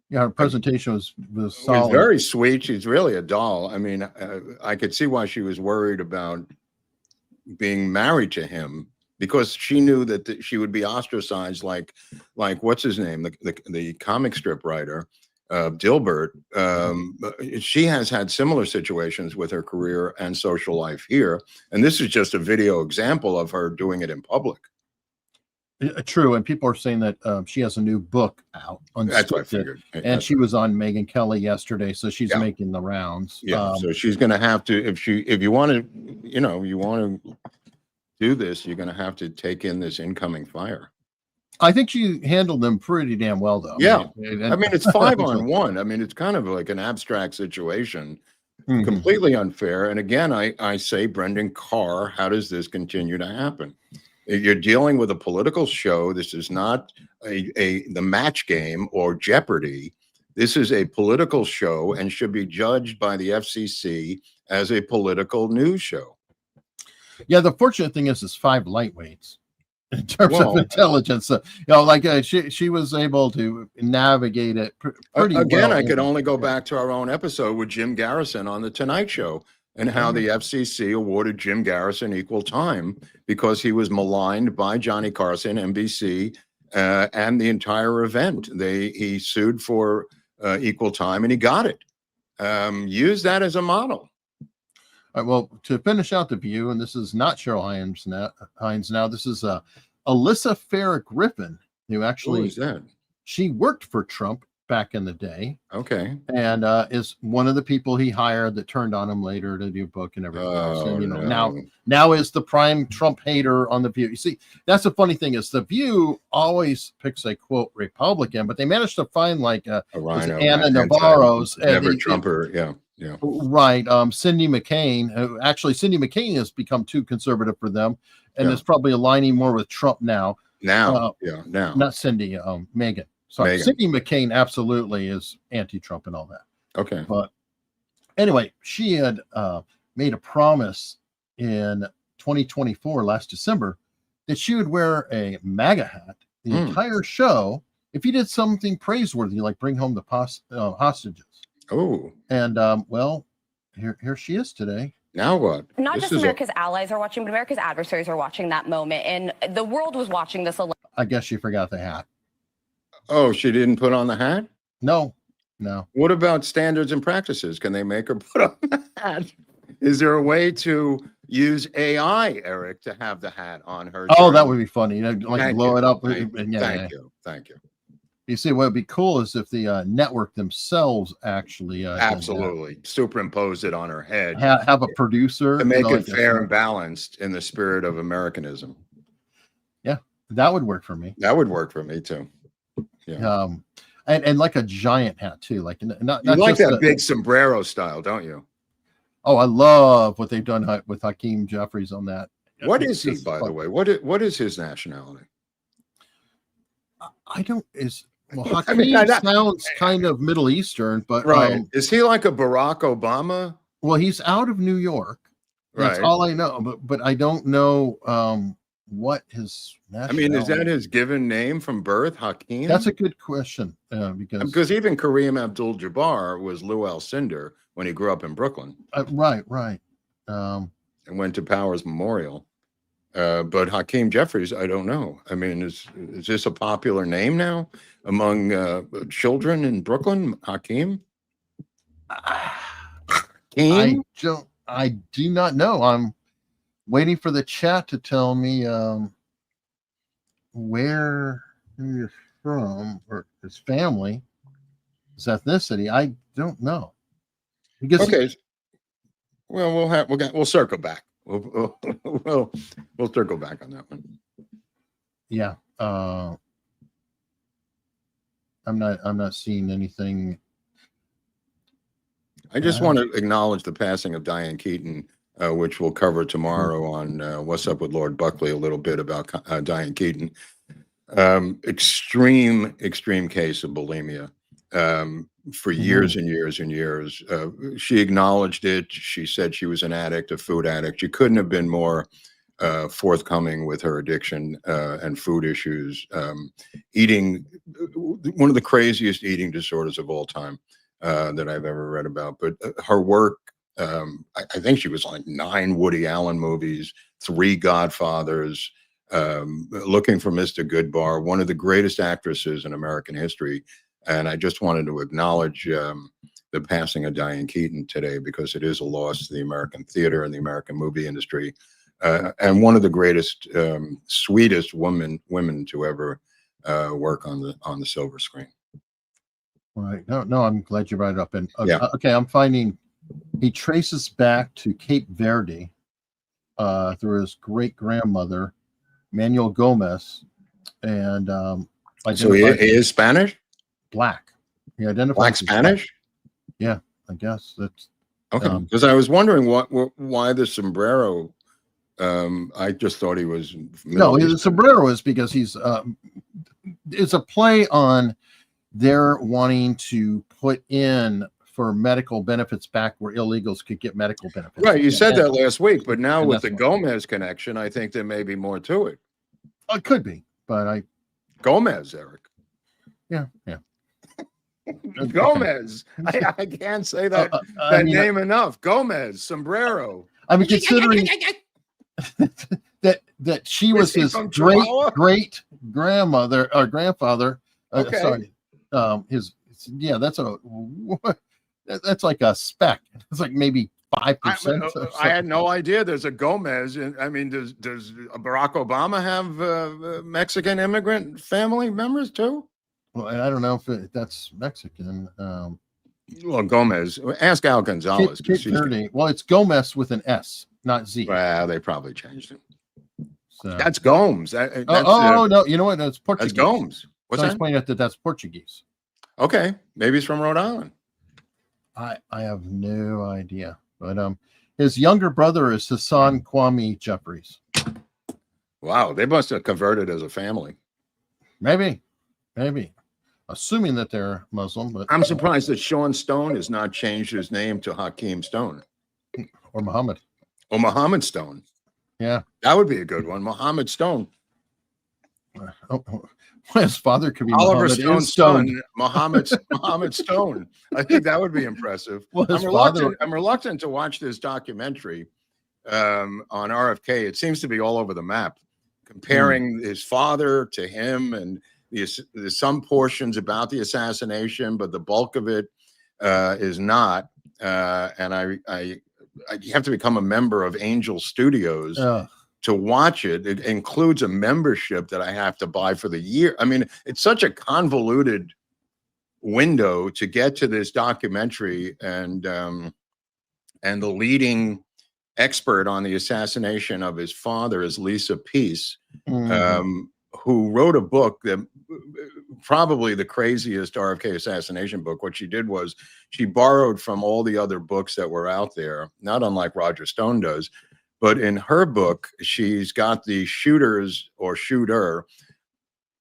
Yeah, her presentation was It was very sweet. She's really a doll. I mean, I could see why she was worried about being married to him, because she knew that she would be ostracized, like what's his name, the comic strip writer, Dilbert. She has had similar situations with her career and social life here, and this is just a video example of her doing it in public. True, and people are saying that she has a new book out. That's what I figured. And she was on Megyn Kelly yesterday, so she's making the rounds. Yeah, so she's going to have to, if you want to, you want to do this, you're going to have to take in this incoming fire. I think she handled them pretty damn well, though. Yeah, I mean it's 5-on-1. I mean, it's kind of like an abstract situation, completely unfair. And again, I say, Brendan Carr, how does this continue to happen? You're dealing with a political show. This is not the match game or Jeopardy. This is a political show and should be judged by the FCC as a political news show. Yeah, the fortunate thing is 5 lightweights in terms of intelligence. She was able to navigate it pretty well. Again, I could only go back to our own episode with Jim Garrison on The Tonight Show, and how the FCC awarded Jim Garrison equal time because he was maligned by Johnny Carson, NBC, and the entire event. He sued for equal time, and he got it. Use that as a model. All right, well, to finish out the View, and this is not Cheryl Hines now. This is Alyssa Farah Griffin, who actually, who is that? She worked for Trump back in the day. Okay. And is one of the people he hired that turned on him later to do a book and everything else. And, now is the prime Trump hater on The View. You see, that's the funny thing is The View always picks a quote Republican, but they managed to find like a rhino, Anna Navarro's never Trumper. Yeah. Right. Cindy McCain. Actually, Cindy McCain has become too conservative for them and is probably aligning more with Trump now. Now. Not Cindy, Megyn. Sorry, Cindy McCain absolutely is anti-Trump and all that. Okay. But anyway, she had made a promise in 2024, last December, that she would wear a MAGA hat the entire show if he did something praiseworthy, like bring home the hostages. Oh. And well, here she is today. Now what? Not just America's allies are watching, but America's adversaries are watching that moment, and the world was watching this. I guess she forgot the hat. Oh, she didn't put on the hat? No. What about standards and practices? Can they make her put on the hat? Is there a way to use AI, Eric, to have the hat on her? Oh, that would be funny. Like blow it up. Thank you. You see, what would be cool is if the network themselves actually absolutely superimpose it on her head. Have a producer to make it fair and balanced in the spirit of Americanism. Yeah, that would work for me. That would work for me too. Yeah. And like a giant hat too, like not you like just that big sombrero style, don't you? Oh, I love what they've done with Hakeem Jeffries on that. What is he, by the way? What is his nationality? I don't well, I Hakeem mean, sounds kind of Middle Eastern, but right. Is he like a Barack Obama? Well, he's out of New York. That's Right. all I know, but I don't know what his nationality. I mean, is that his given name from birth, Hakeem? That's a good question because even Kareem Abdul-Jabbar was Lou Alcindor when he grew up in Brooklyn. Right. And went to Powers Memorial. But Hakeem Jeffries, I don't know. I mean, is this a popular name now among children in Brooklyn? Hakeem? I do not know. I'm waiting for the chat to tell me where he is from or his family, his ethnicity. I don't know. Because well, we'll circle back. We'll circle back on that one. Yeah. I'm not seeing anything. I just want to acknowledge the passing of Diane Keaton, which we'll cover tomorrow on What's Up with Lord Buckley, a little bit about Diane Keaton. Extreme case of bulimia for years and years and years. She acknowledged it. She said she was an addict, a food addict. She couldn't have been more forthcoming with her addiction and food issues. Eating, one of the craziest eating disorders of all time. That I've ever read about, but her work, I think she was like 9 Woody Allen movies, 3 Godfathers, Looking for Mr. Goodbar, one of the greatest actresses in American history. And I just wanted to acknowledge the passing of Diane Keaton today, because it is a loss to the American theater and the American movie industry, and one of the greatest, sweetest women to ever work on the silver screen. Right. No, I'm glad you brought it up. And okay, I'm finding he traces back to Cape Verde through his great grandmother, Manuel Gomez, and so he is Spanish. Black. He identifies Black Spanish. Black. Yeah, I guess that's okay. Because I was wondering why the sombrero. I just thought he was the sombrero is because he's it's a play on. They're wanting to put in for medical benefits back where illegals could get medical benefits. Right. You said that last week, but now with the Gomez connection, I think there may be more to it. It could be, but Gomez, Eric. Yeah. Gomez. I can't say that name enough. Gomez, sombrero. I mean, considering that she was his great grandmother or grandfather. Okay. Sorry. That's like a speck. It's like maybe 5%. I had no idea there's a Gomez. I mean, does Barack Obama have Mexican immigrant family members too? Well, I don't know if that's Mexican. Well, Gomez. Ask Al Gonzalez. Well, it's Gomez with an S, not Z. Well, they probably changed it. So. That's Gomes. No, you know what? That's Portuguese. That's Gomes. What's that? Explain that that's Portuguese. Okay, maybe it's from Rhode Island. I have no idea, but his younger brother is Hassan Kwame Jeffries. Wow, they must have converted as a family. Maybe, assuming that they're Muslim. But I'm surprised that Sean Stone has not changed his name to Hakeem Stone or Muhammad. Or Muhammad Stone. Yeah, that would be a good one. Muhammad Stone. His father could be Oliver Stone's son, Muhammad Stone. I think that would be impressive. Well, I'm reluctant to watch this documentary on RFK. It seems to be all over the map, comparing his father to him, and there's some portions about the assassination, but the bulk of it is not. And you have to become a member of Angel Studios. To watch it. It includes a membership that I have to buy for the year. I mean, it's such a convoluted window to get to this documentary, and the leading expert on the assassination of his father is Lisa Peace, who wrote a book that probably the craziest RFK assassination book. What she did was she borrowed from all the other books that were out there, not unlike Roger Stone does. But in her book, she's got the shooters or shooter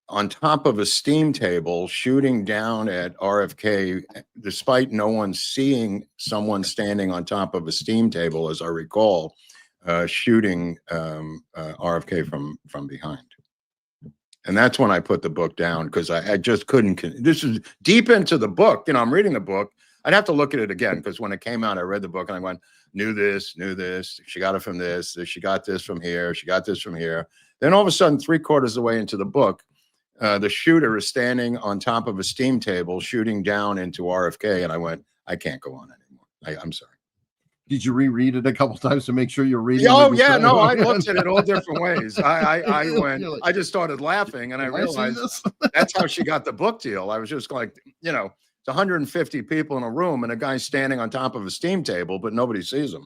on top of a steam table shooting down at RFK, despite no one seeing someone standing on top of a steam table, as I recall, shooting RFK from behind. And that's when I put the book down, because I just couldn't. This is deep into the book. You know, I'm reading the book. I'd have to look at it again, because when it came out, I read the book and I went, knew this. She got it from this. She got this from here. She got this from here. Then all of a sudden, 3/4 of the way into the book, the shooter is standing on top of a steam table shooting down into RFK. And I went, I can't go on anymore. I'm sorry. Did you reread it a couple times to make sure you're reading? Oh yeah, no, I looked at it all different ways. I just started laughing, and I realized that's how she got the book deal. I was just like, you know, it's 150 people in a room and a guy standing on top of a steam table, but nobody sees him.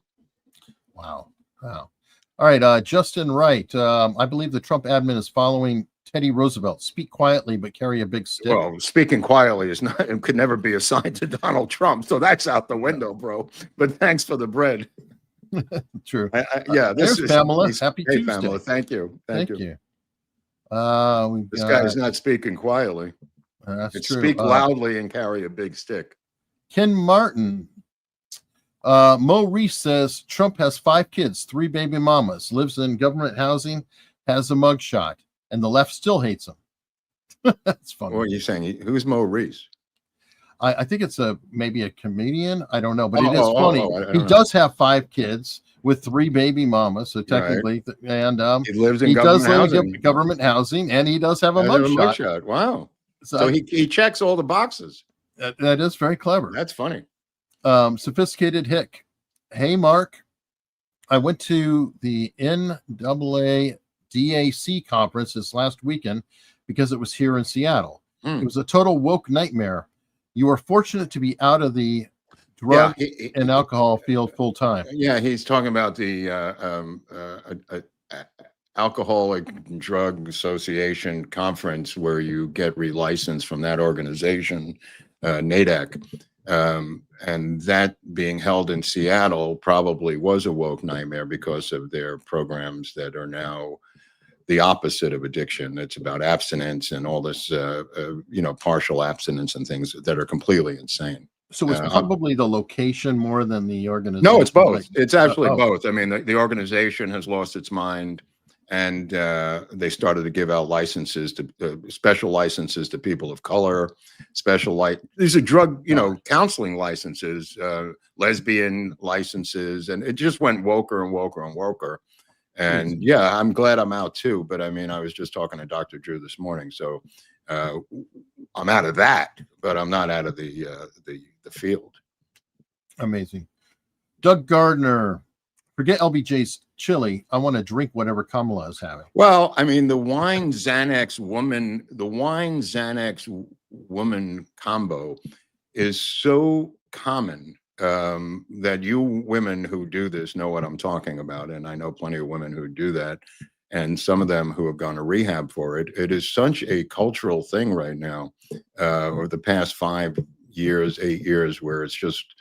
Wow. All right, Justin Wright. I believe the Trump admin is following Teddy Roosevelt. Speak quietly, but carry a big stick. Well, speaking quietly is not, it could never be assigned to Donald Trump, so that's out the window, bro. But thanks for the bread. True. Yeah, there's Pamela. Happy hey, Tuesday. Pamela. Thank you. Thank you. This guy's not speaking quietly. That's true. Speak loudly and carry a big stick. Ken Martin. Mo Reese says Trump has 5 kids, 3 baby mamas, lives in government housing, has a mugshot, and the left still hates him. That's funny. What are you saying? Who's Mo Reese? I think it's maybe a comedian. I don't know, but it is funny. He does have 5 kids with 3 baby mamas, so technically, and he lives in government housing, and he does have a mugshot. Wow! So he checks all the boxes. That is very clever. That's funny. Sophisticated Hick. Hey, Mark. I went to the NAADAC conference this last weekend because it was here in Seattle. It was a total woke nightmare. You are fortunate to be out of the drug and alcohol field full time. Yeah, he's talking about the Alcoholic Drug Association conference, where you get relicensed from that organization, NAADAC. And that being held in Seattle probably was a woke nightmare because of their programs that are now the opposite of addiction. It's about abstinence and all this, partial abstinence and things that are completely insane. So it's probably the location more than the organization. No, it's both. It's actually both. I mean, the organization has lost its mind, and they started to give out licenses to special licenses to people of color, these are drug, counseling licenses, lesbian licenses, and it just went woker and woker and woker. And yeah, I'm glad I'm out too. But I mean, I was just talking to Dr. Drew this morning, so I'm out of that, but I'm not out of the field. Amazing. Doug Gardner. Forget LBJ's chili. I want to drink whatever Kamala is having. Well, I mean, the wine Xanax woman combo is so common that you women who do this know what I'm talking about. And I know plenty of women who do that, and some of them who have gone to rehab for it. It is such a cultural thing right now, over the past 8 years, where it's just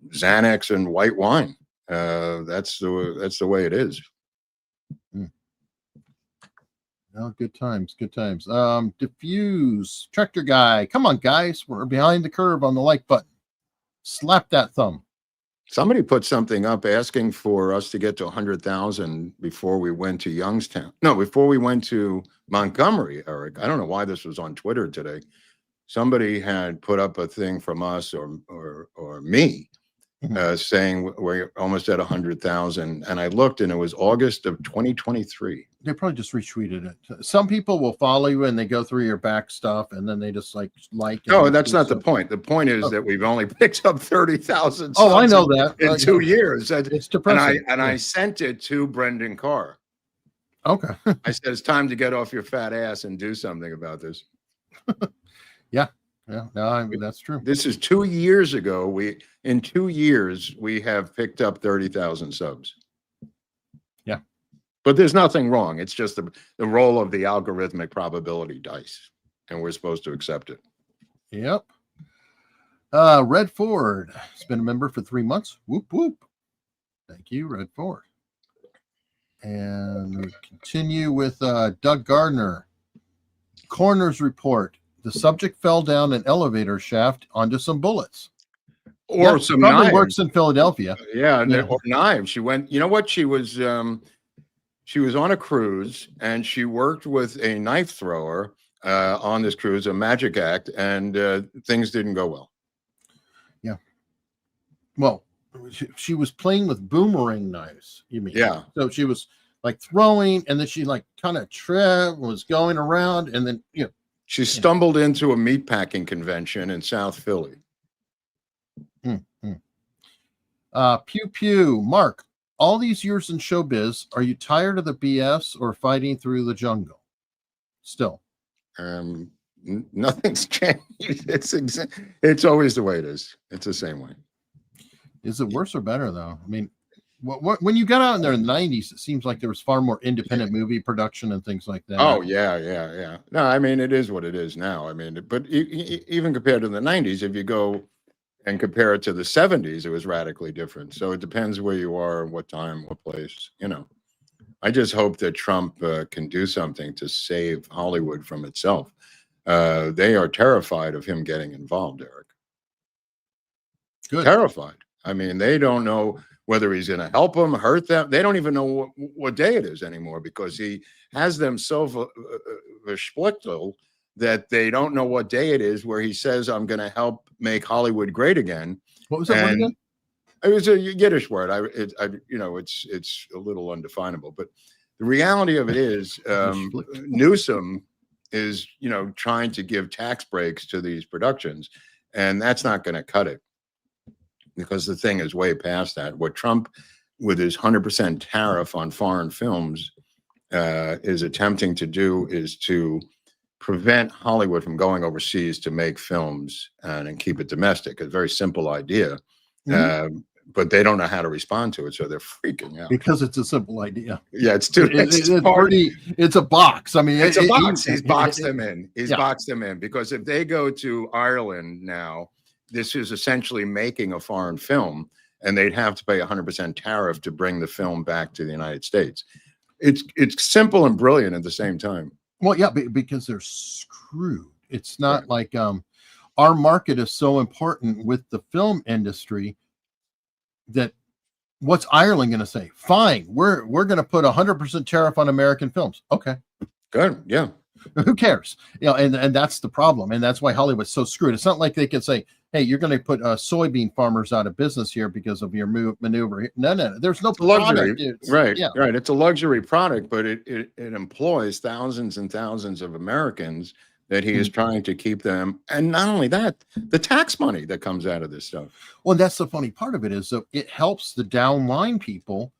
Xanax and white wine. That's the way it is. Oh, good times. Diffuse Tractor Guy. Come on, guys. We're behind the curve on the like button. Slap that thumb. Somebody put something up asking for us to get to 100,000 before we went to Youngstown. No, before we went to Montgomery, Eric. I don't know why this was on Twitter today. Somebody had put up a thing from us or me saying we're almost at 100,000. And I looked, and it was August of 2023. They probably just retweeted it. Some people will follow you and they go through your back stuff, and then they just like. No, that's not the point. The point is that we've only picked up 30,000. Oh, I know that. In 2 years. It's depressing. And I sent it to Brendan Carr. Okay. I said, it's time to get off your fat ass and do something about this. Yeah. No, that's true. This is 2 years ago. In 2 years, we have picked up 30,000 subs. Yeah. But there's nothing wrong. It's just the role of the algorithmic probability dice, and we're supposed to accept it. Yep. Red Ford has been a member for 3 months. Whoop, whoop. Thank you, Red Ford. And we continue with Doug Gardner. Coroner's report. The subject fell down an elevator shaft onto some bullets. Or some probably knives. works in Philadelphia. Yeah, Yeah. or knives. She went, you know what? She was on a cruise, and she worked with a knife thrower on this cruise, a magic act, and things didn't go well. Yeah. Well, she was playing with boomerang knives, you mean? Yeah. So she was like throwing, and then she like kind of tripped, was going around, and then, you know. She stumbled into a meatpacking convention in South Philly. Pew Pew. Mark, all these years in showbiz, are you tired of the BS or fighting through the jungle? Still. Nothing's changed. It's always the way it is. It's the same way. Is it worse or better though? I mean, when you got out in there in the 90s, it seems like there was far more independent movie production and things like that. Oh yeah. No, I mean, it is what it is now. I mean, but even compared to the 90s, if you go and compare it to the 70s, it was radically different. So it depends where you are, what time, what place, you know. I just hope that Trump can do something to save Hollywood from itself. They are terrified of him getting involved, Eric. Good. Terrified. I mean, they don't know whether he's going to help them, hurt them. They don't even know what day it is anymore, because he has them so versplickel that they don't know what day it is where he says, I'm going to help make Hollywood great again. What was that word again? It was a Yiddish word. It's a little undefinable, but the reality of it is Newsom is, trying to give tax breaks to these productions, and that's not going to cut it, because the thing is way past that. What Trump, with his 100% tariff on foreign films, is attempting to do is to prevent Hollywood from going overseas to make films and keep it domestic. A very simple idea, but they don't know how to respond to it, so they're freaking out. Because it's a simple idea. Yeah, it's too. It's a box. I mean, it's a box. He's boxed them in. He's boxed them in, because if they go to Ireland now, this is essentially making a foreign film, and they'd have to pay 100% tariff to bring the film back to the United States. It's simple and brilliant at the same time. Well, yeah, because they're screwed. It's not like our market is so important with the film industry that what's Ireland going to say? Fine, we're going to put 100% tariff on American films. Okay, good, yeah. Who cares? And that's the problem, and that's why Hollywood's so screwed. It's not like they can say, "Hey, you're going to put soybean farmers out of business here because of your maneuver." No. There's no luxury, right? Yeah. Right. It's a luxury product, but it employs thousands and thousands of Americans that he is trying to keep them. And not only that, the tax money that comes out of this stuff. Well, that's the funny part of it is that it helps the downline people.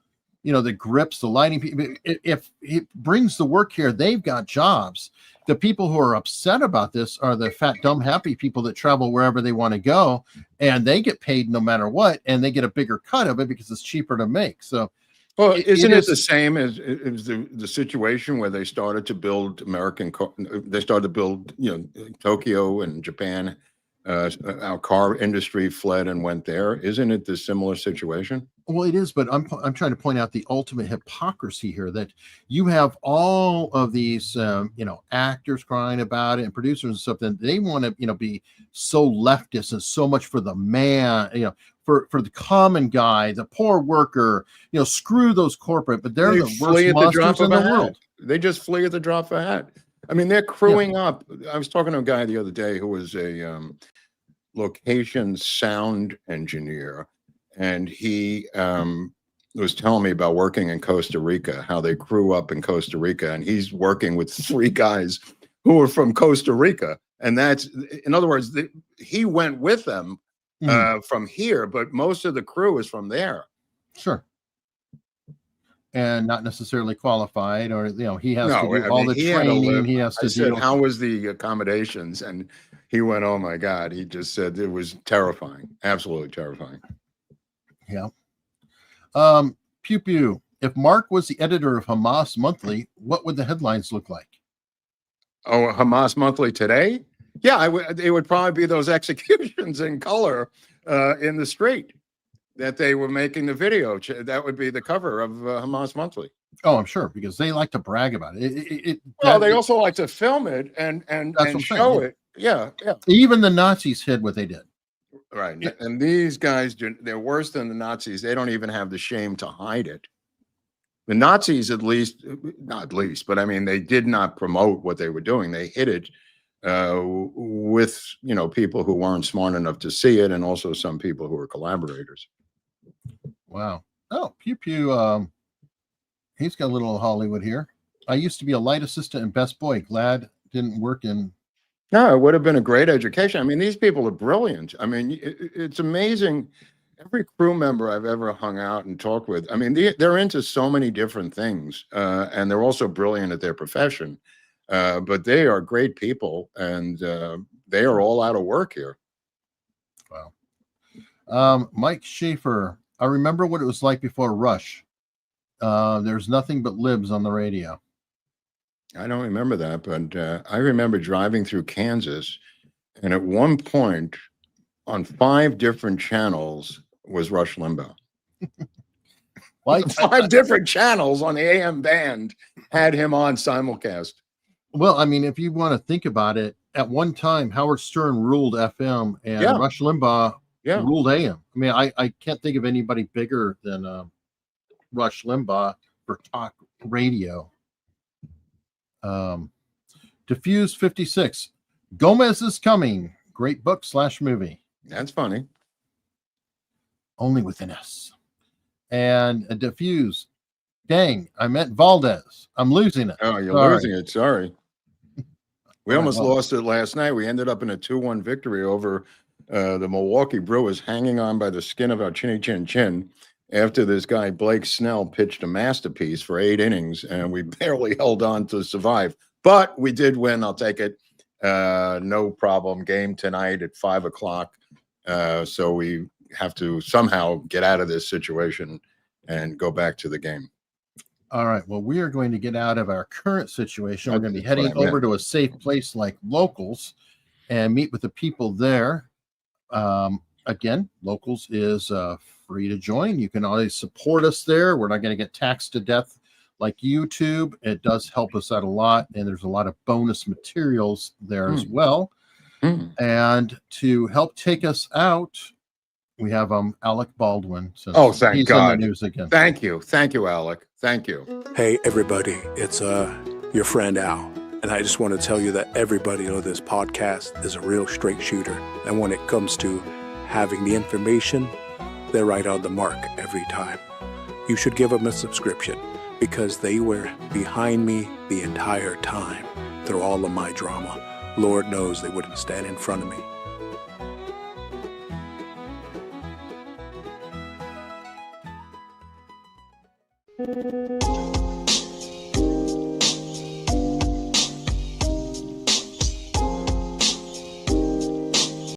The grips, the lighting people. If it brings the work here, they've got jobs. The people who are upset about this are the fat, dumb, happy people that travel wherever they want to go, and they get paid no matter what, and they get a bigger cut of it because it's cheaper to make. So, well, isn't it the same as the situation where they started to build they started to build, Tokyo and Japan, our car industry fled and went there. Isn't it the similar situation? Well, it is, but I'm trying to point out the ultimate hypocrisy here, that you have all of these, actors crying about it and producers and stuff, that they want to, be so leftist and so much for the man, for the common guy, the poor worker, screw those corporate, but they're the worst monsters in the world. They just flee at the drop of a hat. I mean, they're crewing up. I was talking to a guy the other day who was a location sound engineer, and he was telling me about working in Costa Rica, how they crew up in Costa Rica, and he's working with 3 guys who are from Costa Rica. And that's, in other words, he went with them from here, but most of the crew is from there. Sure. And not necessarily qualified, or, he has to do all the training. He has to do. How was the accommodations? And he went, oh my God. He just said it was terrifying. Absolutely terrifying. Yeah. Pew Pew. If Mark was the editor of Hamas Monthly, what would the headlines look like? Oh, Hamas Monthly today? Yeah, it would probably be those executions in color in the street that they were making the video. That would be the cover of Hamas Monthly. Oh, I'm sure, because they like to brag about it. Well, they also like to film it and show it. Yeah, yeah. Even the Nazis hid what they did. Right. And these guys, they're worse than the Nazis. They don't even have the shame to hide it. The Nazis, at least, not least, but I mean, they did not promote what they were doing. They hid it with, people who weren't smart enough to see it, and also some people who were collaborators. Wow. Oh, Pew Pew. He's got a little Hollywood here. I used to be a light assistant in Best Boy. Glad didn't work in. No, it would have been a great education. I mean, these people are brilliant. I mean, it's amazing. Every crew member I've ever hung out and talked with, I mean, they're into so many different things, and they're also brilliant at their profession. But they are great people, and they are all out of work here. Wow. Mike Schaefer. I remember what it was like before Rush. There's nothing but libs on the radio. I don't remember that, but I remember driving through Kansas, and at one point on 5 different channels was Rush Limbaugh. 5 different channels on the AM band had him on simulcast. Well, I mean, if you want to think about it, at one time, Howard Stern ruled FM and Rush Limbaugh ruled AM. I mean, I can't think of anybody bigger than Rush Limbaugh for talk radio. Diffuse 56. Gomez is Coming. Great book / movie. That's funny. Only with an S. And a Diffuse. Dang, I meant Valdez. I'm losing it. Oh, you're losing it. Sorry. We almost lost it last night. We ended up in a 2-1 victory over the Milwaukee Brewers, hanging on by the skin of our chinny chin chin, after this guy Blake Snell pitched a masterpiece for 8 innings, and we barely held on to survive. But we did win. I'll take it. No problem. Game tonight at 5:00. So we have to somehow get out of this situation and go back to the game. All right. Well, we are going to get out of our current situation. We're going to be heading over to a safe place like Locals and meet with the people there. Again, Locals is free to join. You can always support us there. We're not going to get taxed to death like YouTube. It does help us out a lot, and there's a lot of bonus materials there as well. And to help take us out, we have Alec Baldwin. Thank he's God. in the news again. Thank you, Alec. Thank you. Hey, everybody. It's your friend Al. And I just want to tell you that everybody on this podcast is a real straight shooter. And when it comes to having the information, they're right on the mark every time. You should give them a subscription because they were behind me the entire time through all of my drama. Lord knows they wouldn't stand in front of me.